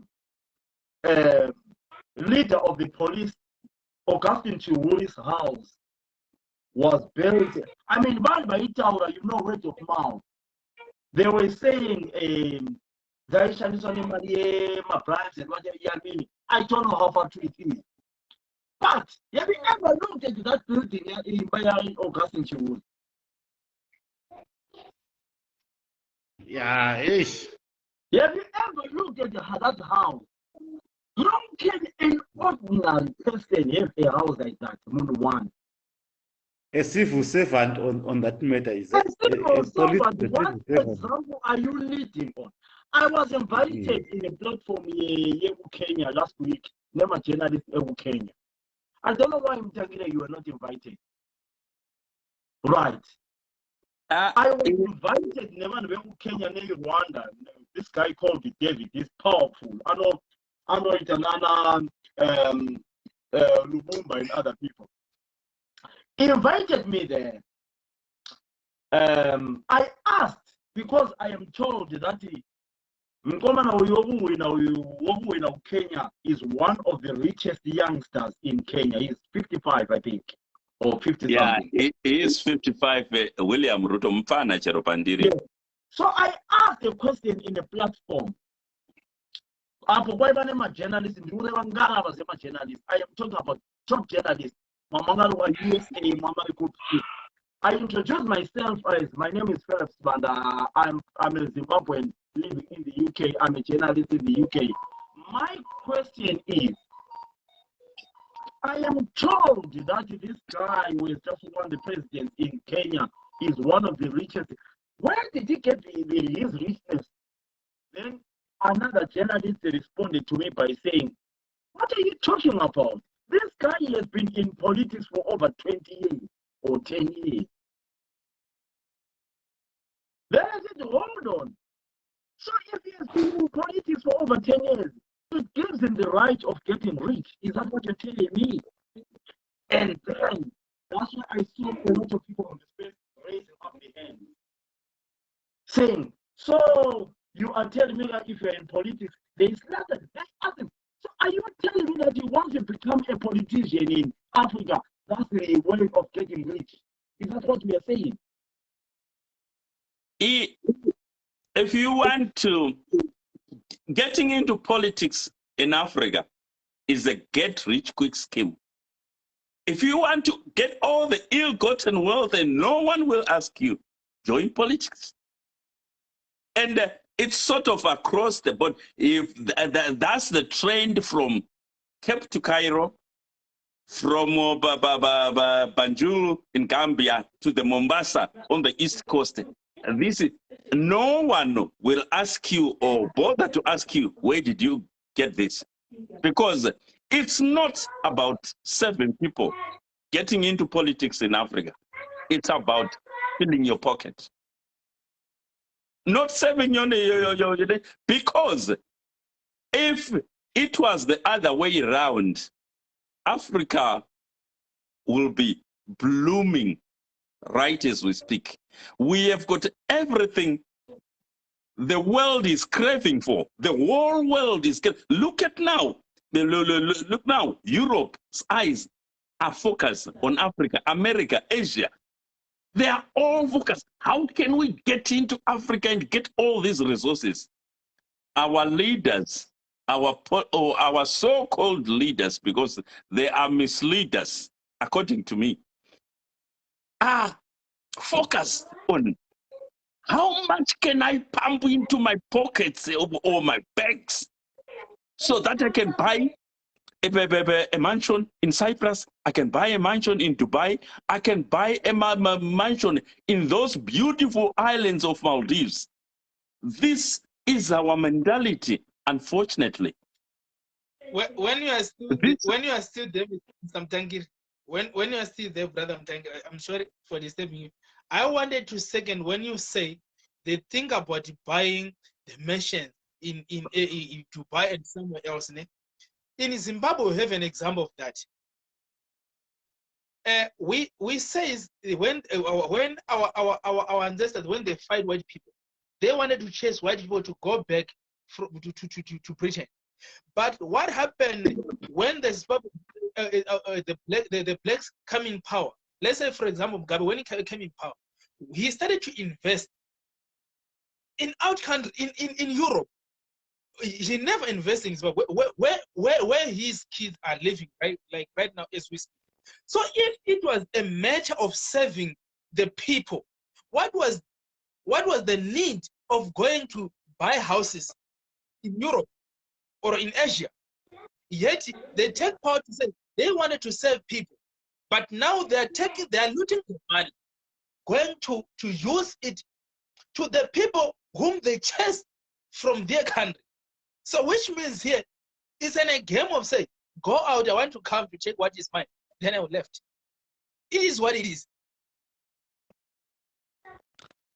leader of the police, Augustine Chiwuli's house, was buried. I mean, you know, word of mouth. They were saying, I don't know how far true it is. But have you ever looked at that building in Augustine Chiwuli? Yeah, ish. Have you ever looked at that house? How can an ordinary person have a house like that? Number one. A civil servant on that matter is A civil servant. What example are you leading on? I was invited in a platform in Kenya last week. Name a journalist in Kenya. I don't know why I'm telling you were not invited. Right. I was invited in Kenya, Rwanda. This guy called David. He's powerful. I know it's another Lumumba and other people. He invited me there. I asked because I am told that Kenya is one of the richest youngsters in Kenya. He's 55, I think, or 50 something. Yeah, he is 55. William Ruto Mfana Cheropandiri. Yeah. So I asked a question in the platform. I am talking about top journalists. I introduced myself as my name is Phillips, and I'm a Zimbabwean living in the UK. I'm a journalist in the UK. My question is, I am told that this guy who has just won the president in Kenya is one of the richest. Where did he get his richness? Then another journalist responded to me by saying, what are you talking about? This guy has been in politics for over 20 years or 10 years. Then I said, hold on. So if he has been in politics for over 10 years, It gives him the right of getting rich. Is that what you're telling me? And then that's why I saw a lot of people on the space raising up the hand, saying, so you are telling me that if you're in politics, there is nothing. There's nothing. So are you telling me that you want to become a politician in Africa? That's the way of getting rich. Is that what we are saying? If you want to, getting into politics in Africa is a get-rich-quick scheme. If you want to get all the ill-gotten wealth and no one will ask you, join politics. And it's sort of across the board. If that's the trend from Cape to Cairo, from Banjul in Gambia to the Mombasa on the East Coast. This is, no one will ask you or bother to ask you, where did you get this? Because it's not about serving people getting into politics in Africa. It's about filling your pocket. Not serving your because if it was the other way around, Africa will be blooming right as we speak. We have got everything the world is craving for. The whole world is look at now. Look now. Europe's eyes are focused on Africa, America, Asia. They are all focused. How can we get into Africa and get all these resources? Our leaders, our so-called leaders, because they are misleaders, according to me, are focused on how much can I pump into my pockets or my bags so that I can buy a mansion in Cyprus, I can buy a mansion in Dubai, I can buy a mansion in those beautiful islands of Maldives. This is our mentality, unfortunately. When you are still there, Mtangiri, when you are still there, brother Mtangiri, I'm sorry for disturbing you. I wanted to second when you say they think about buying the mansion in Dubai and somewhere else. In Zimbabwe, we have an example of that. We say when our ancestors, when they fight white people, they wanted to chase white people to go back to Britain. But what happened when the blacks come in power? Let's say, for example, Mugabe, when he came in power, he started to invest in out country, in Europe. He never invested in Zimbabwe, where his kids are living, right? Like right now as we speak. So if it was a matter of serving the people, what was the need of going to buy houses in Europe or in Asia? Yet they take power to say they wanted to serve people, but now they are looting the money, going to use it to the people whom they chased from their country. So which means here, it's in a game of saying, go out, I want to come to take what is mine, then I will left. It is what it is.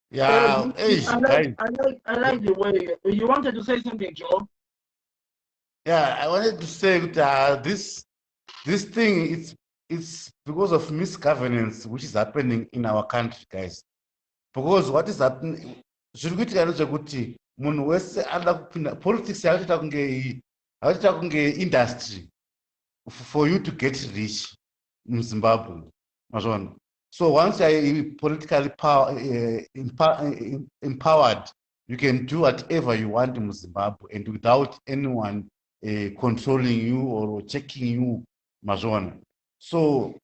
Yeah, I like the way you wanted to say something, Joe. Yeah, I wanted to say that this thing it's because of misgovernance which is happening in our country, guys. Because what is happening, munhu wese anoda kupinda politics yakuita kunge industry for you to get rich in Zimbabwe. So once you are politically empowered, you can do whatever you want in Zimbabwe and without anyone controlling you or checking you. So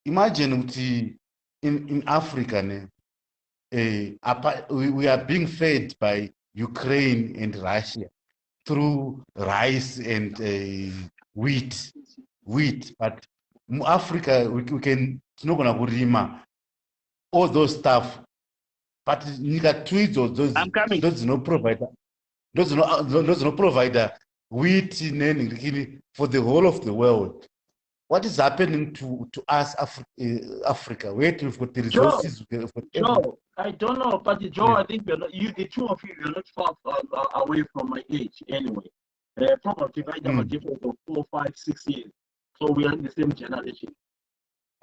imagine in Africa, we are being fed by Ukraine and Russia through rice and wheat. But in Africa, we can not gonna kurima all those stuff. But those no provider, those no provider wheat for the whole of the world. What is happening to us, Africa? Where we've got the resources. Joe, I don't know, but Joe, I think the two of you, you're not far away from my age anyway. Probably by a difference of 4, 5, 6 years. So we are in the same generation.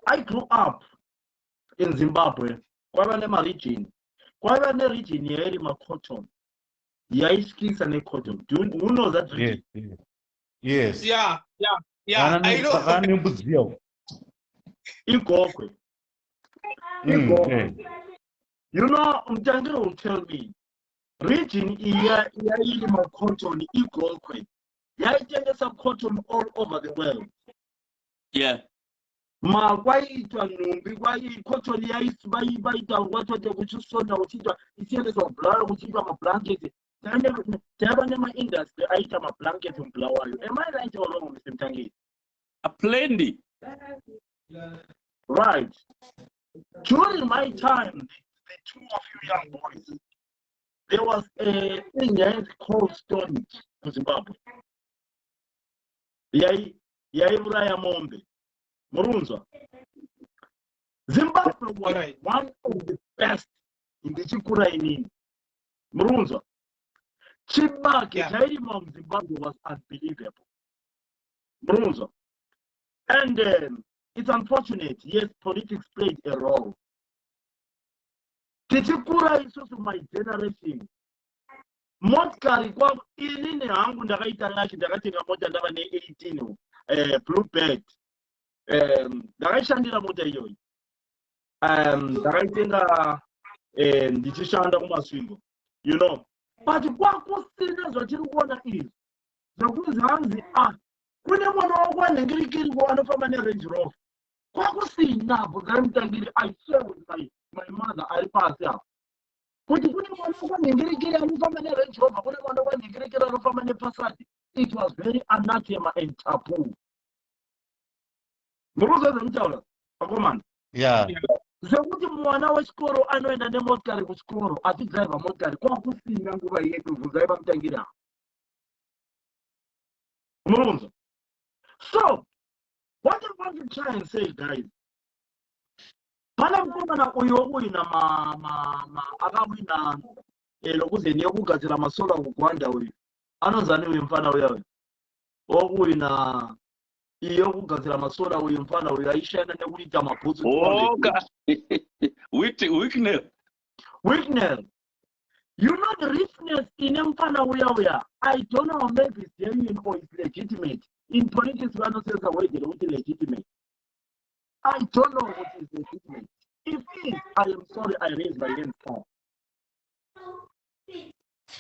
I grew up in Zimbabwe. Kwaba region. Kwaba region here in cotton. Yaiskis and cotton. Who knows that region? Yes. Yeah. I know. Igokwe. You know, Mtangere will tell me, region here in cotton, Igokwe. Yaitenge some cotton all over the world. Yeah. Ma kwaitwa numbi cotton baita watote kuchisona kuchitwa isiende so blower kuchitwa ma blanket taba nema industry aita ma blanket mblawayo. Am I right or wrong, Mr. Mtangere? Plenty. Right. During my time, the two of you young boys, there was a thing called Stone in Zimbabwe. Yaibulaya Mombe. Murunzwa. Zimbabwe was one of the best in the Chikura inini. Murunzwa. Chibake, Jairima of Zimbabwe was unbelievable. Murunzwa. And it's unfortunate, yes, politics played a role. Tichikura is also my generation. Motkari kwa inini hangu ndakaita ngaki ndakatenga mota ndava ne 18 Bluebird. Ndakaishandira mota iyoyi. Ndakaitenga ndichishanda kumasvingo. You know. But kwakusina zvatiri kuona izvi. Zvakuti hanzi kune mwana wakwanhengirikiri anofamba neRange Rover. Kwakusina bhuzari Mutangire, I share with my mother ari pasi apo. Kuti kune mwana wakwanhengirikiri anofamba neRange Rover, kune mwana wakwanhengirikiri anofamba nePassat. It was very anathema and taboo. Muruzwa zvemutaura akomana. Yeah. Zvekuti mwana wechikoro anoenda nemotikari kuchikoro achidhraivha motikari kwakusina nguva yedu bvunzai paMutangire apo. Murunzwa. So, what I want to try and say, guys, pana mukomana uyu na akawina lokuze neyokugadzira masola kugwanda uyu anonzani uyu mfana uyu okuwina yokugadzira masola uyu mfana uyu aishanda nekuita mabhutsu. Weakness. You know the richness in mfana uya. I don't know, maybe it's genuine or it's legitimate. In politics, we don't say the word legitimate. I don't know what is legitimate. If it is, I am sorry, I raise my hand.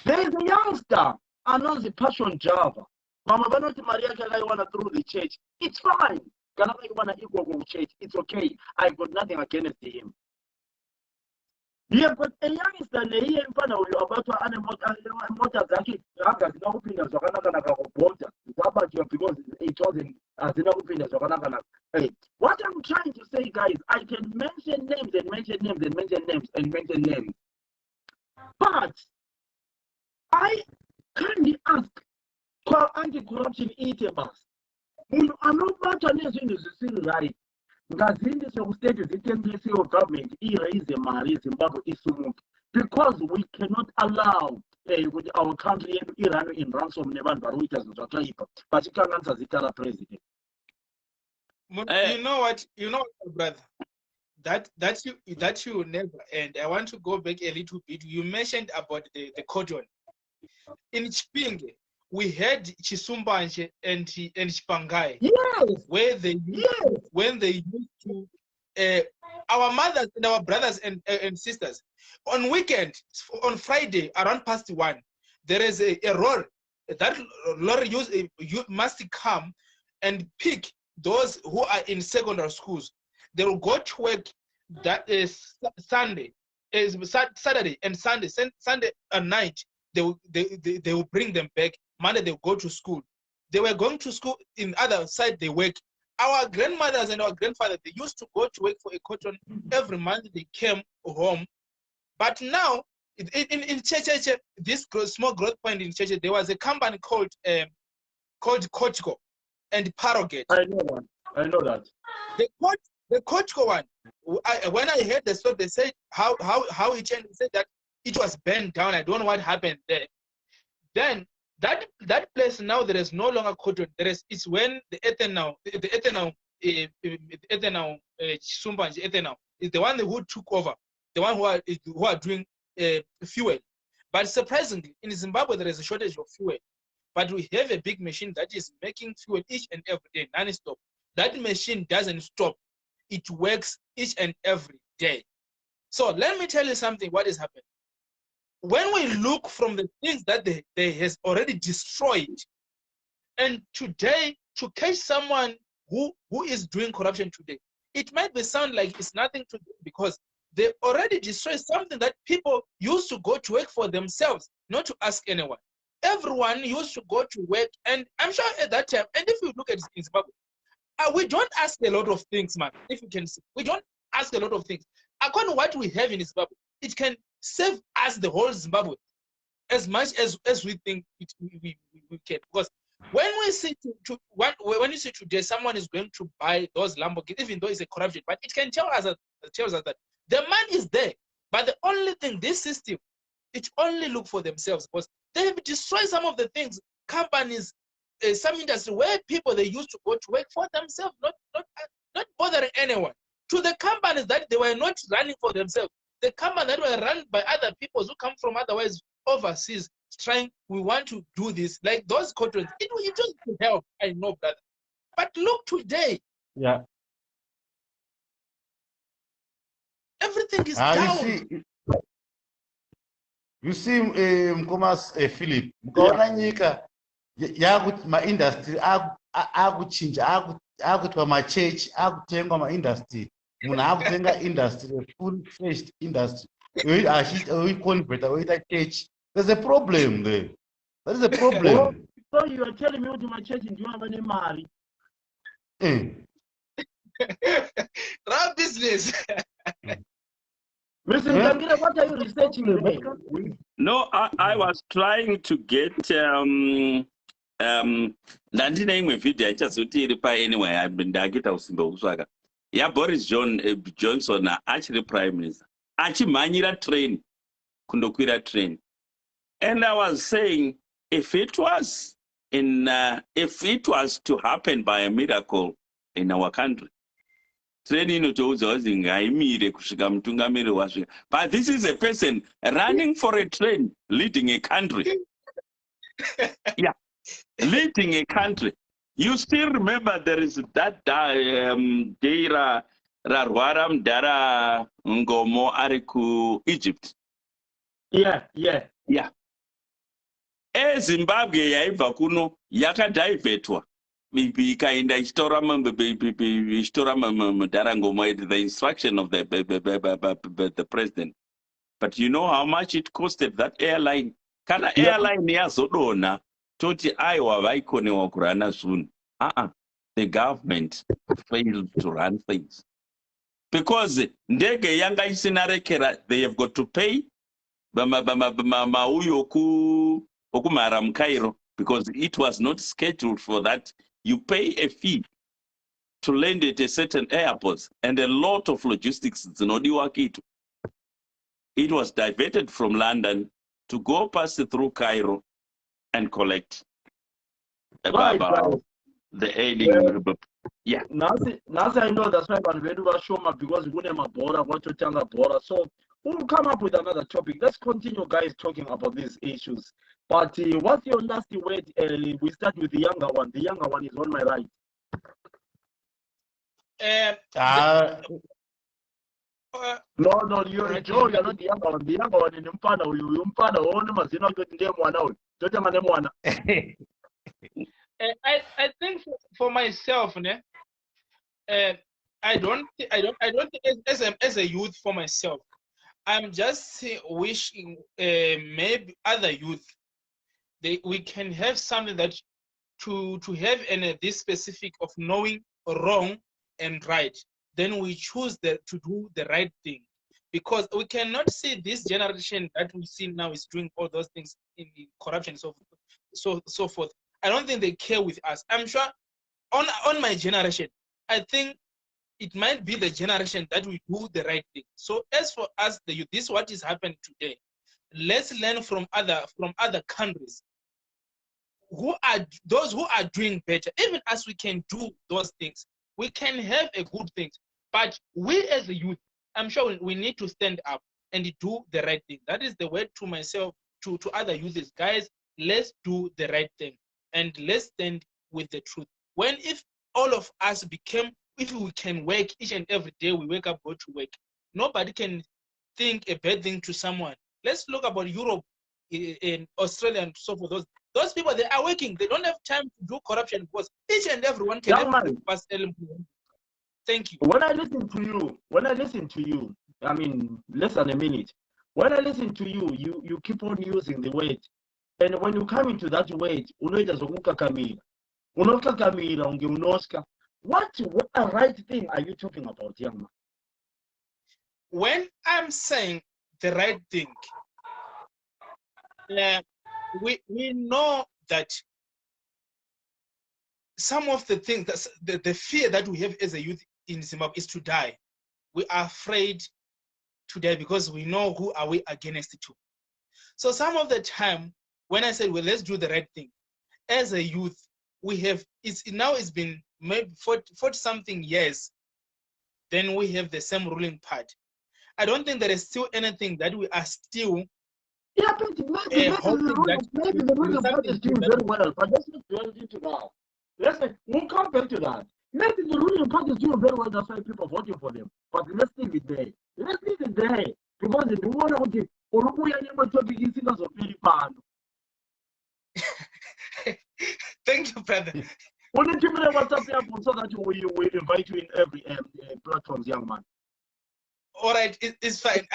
There is a youngster, announce the passion Java. Mama Banoti Maria Kagaiwana through the church. It's fine. Kanaiwana equal church. It's okay. I got nothing against him. Yeah, but a youngster here in front of you about to animal zaki zina kupinda zvakanaka nakakubhota zabatiwa because it wasn't zina kupinda zvakanaka. Hey, what I'm trying to say, guys, I can mention names and mention names and mention names and mention names, but I kindly ask for anti-corruption items. Munhu anobatwa nezvinhu zvisiri right ngaziendeswe kustate zitendency of government iraise mari Zimbabwe isumuke, because we cannot allow with our country yedu irano in ransom nevanhu vari kuita zvinhu zvakaipa vachikanganisa zita rapresident. You know what, brother, that you never end. I want to go back a little bit. You mentioned about the cotton in Chipinge. We had Chisumbanje and Chipangai, yes, where they when they used to our mothers and our brothers and sisters on weekend, on Friday around past 1, there is a lorry. That lorry you must come and pick those who are in secondary schools. They will go to work. That is Saturday and Sunday. Sunday at night they will bring them back. Monday they go to school. They were going to school in other side they work. Our grandmothers and our grandfathers, they used to go to work for a cotton every month. They came home, but now in Cheche, this small growth point in Cheche, there was a company called Kochko and Parrogate. I know that. The Kochko one. When I heard the story, they said how it changed. They said that it was burned down. I don't know what happened there. Then that place now there is no longer cotton. It's when the ethanol Sumbanji ethanol is the one who took over, the one who are doing fuel. But surprisingly, in Zimbabwe there is a shortage of fuel, but we have a big machine that is making fuel each and every day, non-stop. That machine doesn't stop; it works each and every day. So let me tell you something. What is happening? When we look from the things that they has already destroyed, and today to catch someone who is doing corruption today, it might be sound like it's nothing to do because they already destroyed something that people used to go to work for themselves, not to ask anyone. Everyone used to go to work, and I'm sure at that time, and if you look at Zimbabwe, we don't ask a lot of things, man. If you can see, we don't ask a lot of things. According to what we have in Zimbabwe, it can save us the whole Zimbabwe as much as we think we can. Because when we see when you see today someone is going to buy those Lamborghini, even though it's a corruption, but it can tell us that the man is there. But the only thing, this system, it only look for themselves because they have destroyed some of the things, companies, some industry where people they used to go to work for themselves, not bothering anyone. To the companies that they were not running for themselves, the companies that were run by other people who come from otherwise overseas, trying, we want to do this, like those countries, it just to help, I know, brother. But look today, Yeah. everything is down. You see, Mkomas Philip, mkaona nyika yakuti maindustry akuchinja akuitwa machechi akutengwa maindustry, munhu akutenga industry, full fledged industry, oiconverta oita church. There's a problem there. That is a problem. So you are telling me what my church do you have any money? Run business. Mr. Mtangire, what are you researching today? No, I was trying to get ndandine imwe video ichazoti iri pa anyway ndakita usimbe kusvaka yaBoris Johnson achiri prime minister achimhanyira train kundokwira train, and I was saying if it was to happen by a miracle in our country, train inotoudza kuti ngaimire kusvika mutungamiri wasvika. But this is a person running for a train, leading a country. Yeah, leading a country. You still remember there is that day rarwara mudhara Ngomo ari kuEgypt. Yeah. Zimbabwe yaibva kuno yakadhivhetwa ikaenda ichitora mudhara Ngomo at the instruction of the president. But you know how much it costed that airline? Kana airline yazodona toti aiwa vaikonewa kurana zvinhu. The government failed to run things. Because ndege yanga isina rekera, they have got to pay mauyo okumhara muCairo because it was not scheduled for that. You pay a fee to land at a certain airport and a lot of logistics. It was diverted from London to go past through Cairo and collect about the ailing. Yeah. Now I know that's why I'm very sure because we want to tell Bora. So we'll come up with another topic. Let's continue, guys, talking about these issues. But what's your last word? We start with the younger one. The younger one is on my right. No, you're Joe. You're not the younger one. The younger one in Umpana. Umpana. Only Mazino got name one out. Don't tell name one. I think for myself, I don't think as a youth for myself, I'm just wishing maybe other youth we can have something that to have this specific of knowing wrong and right. Then we choose to do the right thing, because we cannot see this generation that we see now is doing all those things in corruption, so forth. I don't think they care with us. I'm sure on my generation, I think it might be the generation that we do the right thing. So as for us, the youth, this is what is happening today. Let's learn from other countries. those who are doing better. Even as we can do those things, we can have a good thing. But we as a youth, I'm sure we need to stand up and do the right thing. That is the word to myself, to other youths. Guys, let's do the right thing and let's stand with the truth. If all of us if we can work each and every day, we wake up, go to work, nobody can think a bad thing to someone. Let's look about Europe, in Australia, and so forth. Those people, they are working. They don't have time to do corruption because each and everyone can have the first element. Thank you. When I listen to you, I mean, less than a minute. When I listen to you, you keep on using the word. And when you come into that word, what a right thing are you talking about, young man? When I'm saying the right thing, we know that some of the things, the fear that we have as a youth in Zimbabwe is to die. We are afraid to die because we know who are we against to. So some of the time, when I said, well, let's do the right thing, as a youth, it's been maybe 40 something years, then we have the same ruling party. I don't think there is still anything that we are still maybe the ruling party is doing very well, but let's not dwell into that. We'll come back to that. Maybe the ruling party is doing very well, that's why people are voting for them. But let's leave it there. Because they don't want to Thank you, brother. Only give me a WhatsApp so that we invite you in every platform, young man. All right, it's fine.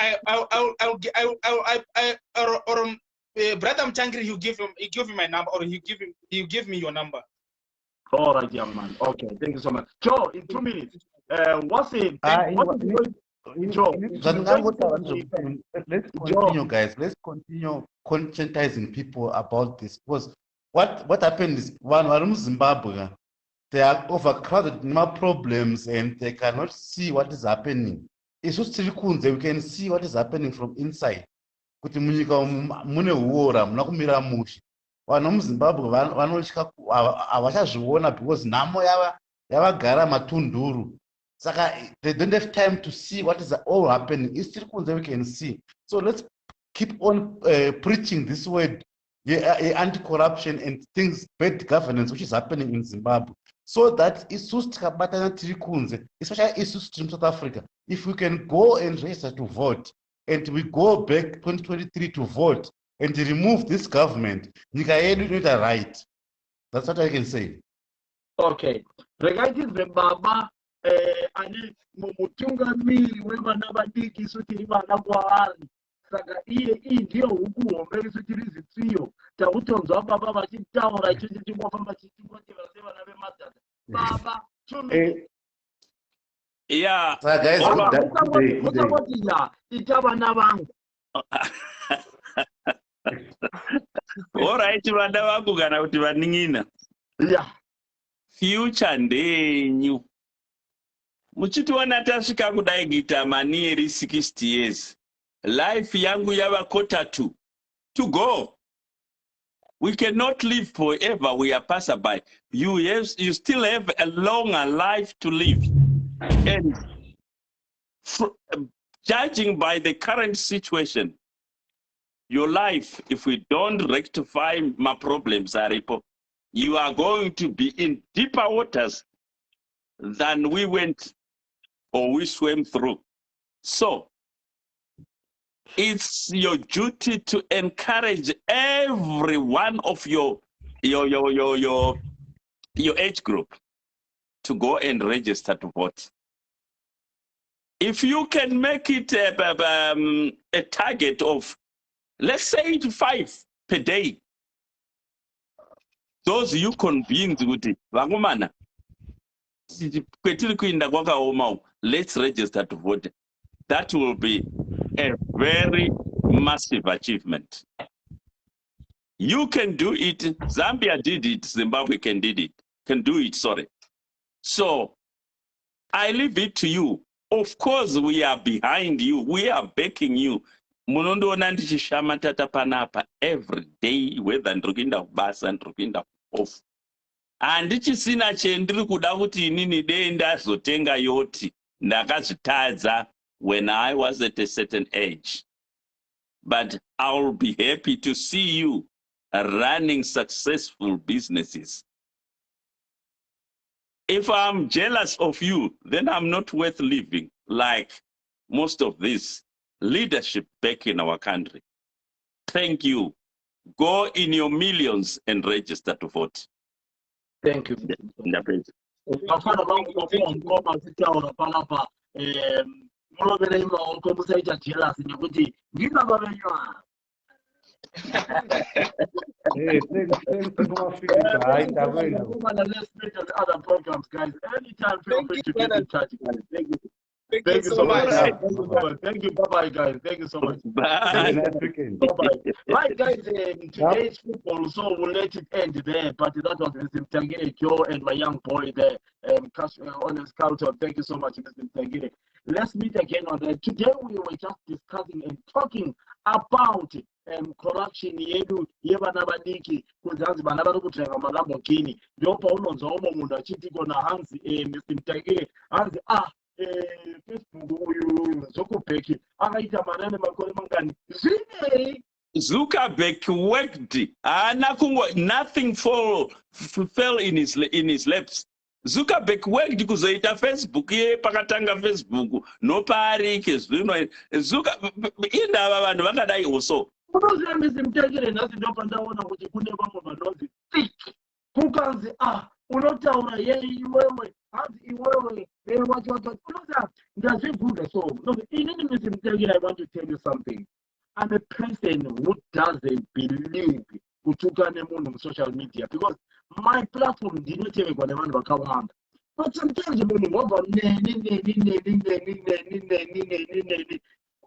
Brother Mtangri, you give him my number, or you give me your number. All right, young man. Okay, thank you so much. Joe, in 2 minutes, what's it? Joe, let's continue, guys. Let's continue conscientizing people about this, because what happened is one Zimbabwe, they are overcrowded with problems and they cannot see what is happening. It's just we can see what is happening from inside. Kuti munyika mune huora muna kumira mushe. Vanhu muZimbabwe vanotya havachazviona because nhamo yavagara matunduru. Saka they don't have time to see what is all happening. It's still we can see. So let's keep on preaching this word, anti-corruption and things, bad governance, which is happening in Zimbabwe. So that especially in South Africa, if we can go and register to vote, and we go back 2023 to vote and remove this government, right. That's what I can say. Okay. Regarding the Baba, ani mutungamiri wevana vadiki sotiri vana kwaari, saka iye ndio hukuhomberi sotiri zitsiyo takutonzwa baba vachitaura ichochi tingofamba chichingoteva sevana vemadhadha baba Yeah. So guys, usangoti ya ita vana vangu. Alright, vana vangu kana kuti vaning'ina. Yeah. Future ndenyu. Muchitiona tasvika kudai kuita manieri 60 years. Life yangu yava quarter to go. We cannot live forever. We are passerby. You still have a longer life to live. And judging by the current situation, your life, if we don't rectify my problems, you are going to be in deeper waters than we went or we swam through. So it's your duty to encourage every one of your age group to go and register to vote. If you can make it a target of, let's say, 5 per day, those you convince with it, let's register to vote. That will be a very massive achievement. You can do it. Zambia did it. Zimbabwe can do it. Sorry. So I leave it to you. Of course, we are behind you. We are backing you. munondoona ndichishama tata panapa every day whether ndiri kuenda kubasa ndiri kuenda off. Handichisina chendiri kuda kuti inini dei ndazotenga yoti ndakazvitadza when I was at a certain age. But I'll be happy to see you running successful businesses. If I'm jealous of you, then I'm not worth living like most of this leadership back in our country. Thank you. Go in your millions and register to vote. Thank you. Hey, thanks for feeling right. Let's meet on other programs, guys. Anytime, feel free to get in touch, guys. Thank you. Thank you so much. Thank you. Bye-bye, guys. Thank you so much. Bye. Bye-bye. Right, guys, today's football, so we'll let it end there. But that was Mr. Mtangire Kyo and my young boy there, Honest Culture. Thank you so much, Mr. Mtangire. Let's meet again on that. Today we were just discussing and talking about corruption yedu yevana vadiki kunzi vana vari kutenga malambogini ndopa unonzwa umwe munhu achiti kona hanzi Mr. Mtangire hanzi Facebook uyu Zuckerberg akaita mari nemakore mangani zvinei. Zuckerberg worked. Nothing fell in his laps. Zuckerberg worked kuzoita Facebook ye pakatanga Facebook nopari kezvino indava vanhu vakadai also. Unoziva Mr. Mtangire nhasi ndopa ndaona kuti kune vamwe vanonzi thick kukanzi unotaura iwewe hanzi iwewe wacho unoziva ndazvigudha so inini Mr. Mtangire, I want to tell you something. I'm a person who doesn't believe kutukane munhu musocial media because my platform ndinotevekwa nevanhu vakawanda. But sometimes munhu wabva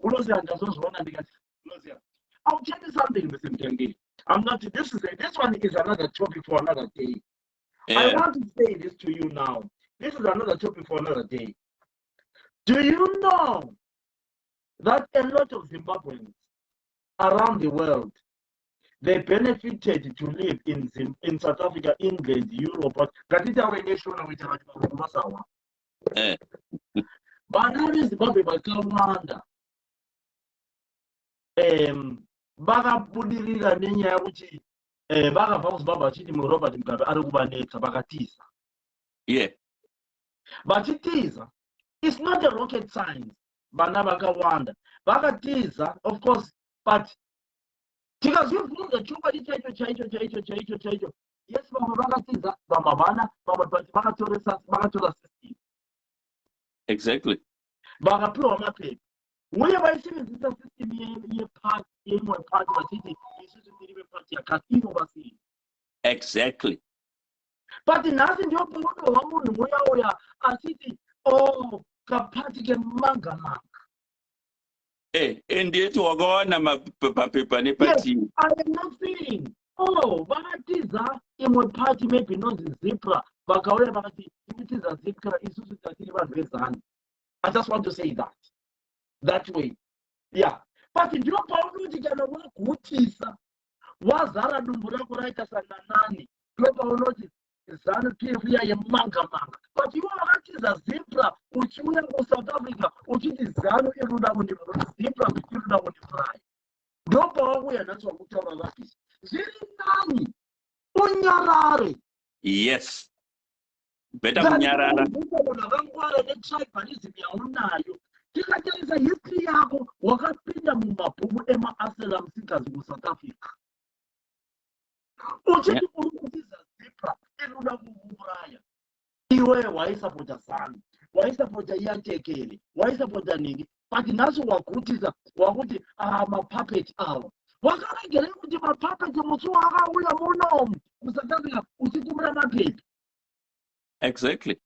unoziva ndazozviona ndikati unoziva. I'll tell you something, Mr. Mtangire. I'm not. This one is another topic for another day. Yeah. I want to say this to you now. This is another topic for another day. Do you know that a lot of Zimbabweans around the world, they benefited to live in South Africa, England, Europe, but vakabudirira nenyaya yekuti vakabva kuzimbabwe vachiti Robert Mugabe ari kuvanetsa vakatiza. Yeah. Vachitiza, it's not a rocket science. Vana vakawanda vakatiza, of course, but tikazvibvunza chokwadi chaicho yes, vamwe vakatiza vamwe havana, vamwe vakatora system. Exactly. Vakapiwa mapepa uye vaisevenzisa system yeimwe party vachiti isusu tiri vepati yakati inovasii. Exactly. But nhasi ndio paunohwa munhu muya achiti kapati kemanga. And yet wakawana mapepa nepati. Yes, I am not saying vakatiza imwe party maybe inonzi Zipra vakauya vakati imitiza Zipra isusu tatiri vanhu vezani. I just want to say that way. Yeah. But ndio paunoti kana wagutisa wazara dumbu rako raita sananani ndio paunoti zanu PF yemanga. But iwe wakatiza Zipra uchiuya kuSouth Africa uchiti zanu iruda kunimura Zipra iruda kunimura. Ndio pauya nacho wakutaura vakisi zviri nani unyarare. Yes. Better kunyarara. Vakangwara netribalism yaunayo. Tikatarisa history yako wakapinda mumabhuku ema-asylum seekers kuSouth Africa. Uchiti uri kutiza Zipra inoda kuuraya. Iwe waisapota Zanu, waisapota Iyatekele, waisapota nini. But nhasi wagutisa wakuti mapuppet avo. Wakaregere kuti mapuppet musi wakauya munomu kuSouth Africa uchitumira mapepa. Exactly.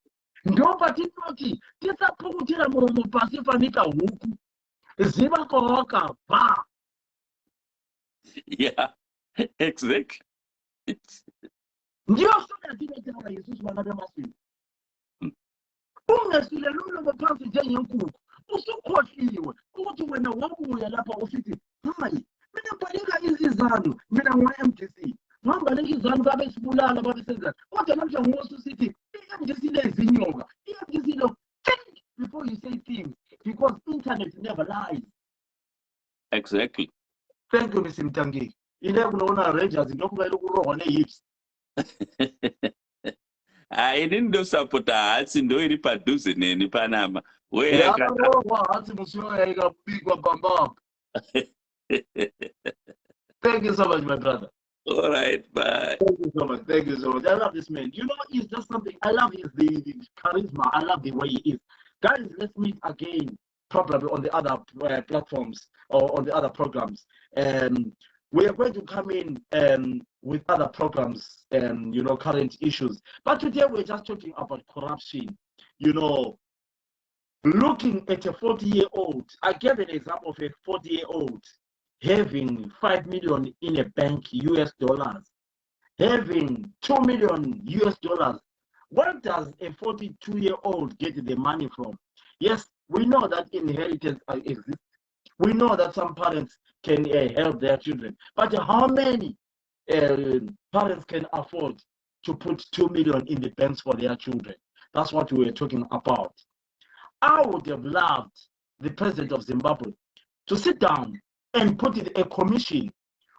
Ndio patinoti tisapukutira muromo pasi panika huku ziva kwawakabva. Yeah, exactly. Ndio sona tinotara isusu vana vemaswiri ungaswile luno mapasi jenye nkuku usukhohliwe ukuthi wena wabuya lapha usithi hayi mina ngibhaleka izizanu mina ngo-MDC ngibhaleka izizanu babe sibulala babe senzani kodwa namhlanje ngosusithi i-MDC lezinyoka i-MDC lo think before you say things because internet never lies. Exactly. Thank you, Mr. Mtangi. Ile kunaona Rangers ndokumele kuroha ne-hips. I didn't do support hatsi ndo iri padhuze neni Panama. Yakarohwa hatsi musiyo ikabigwa bamba. Thank you so much, my brother. All right, bye. Thank you so much. Thank you so much. I love this man. You know, he's just something. I love his the charisma. I love the way he is. Guys, let's meet again, probably on the other platforms or on the other programs. We are going to come in with other programs and, you know, current issues. But today we're just talking about corruption. You know, looking at a 40-year-old. I gave an example of a 40-year-old having 5 million in a bank, US dollars, having 2 million US dollars. Where does a 42-year-old get the money from? Yes, we know that inheritance exists. We know that some parents can help their children. But how many parents can afford to put 2 million in the banks for their children? That's what we were talking about. I would have loved the president of Zimbabwe to sit down and put in a commission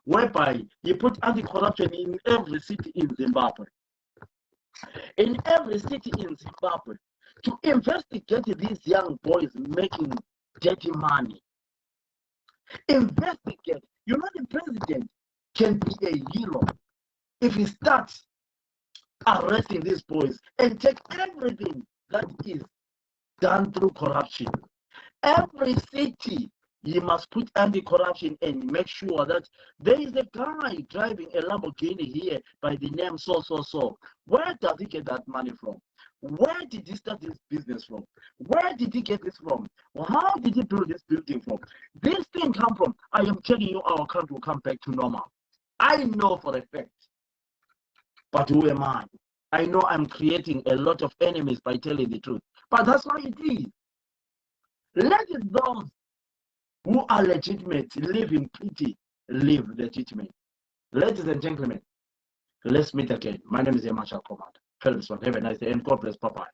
whereby you put anti-corruption in every city in Zimbabwe. In every city in Zimbabwe, to investigate these young boys making dirty money. Investigate. You know, the president can be a hero if he starts arresting these boys and take everything that is done through corruption. Every city, you must put anti-corruption and make sure that there is a guy driving a Lamborghini here by the name so. Where does he get that money from? Where did he start this business from? Where did he get this from? How did he build this building from? This thing come from, I am telling you, our country will come back to normal. I know for a fact. But who am I? I know I'm creating a lot of enemies by telling the truth. But that's why it is. Let those who are legitimate live in pity, live legitimate. Ladies and gentlemen, let's meet again. My name is Emasha Command. Have a nice day and God bless. Bye-bye.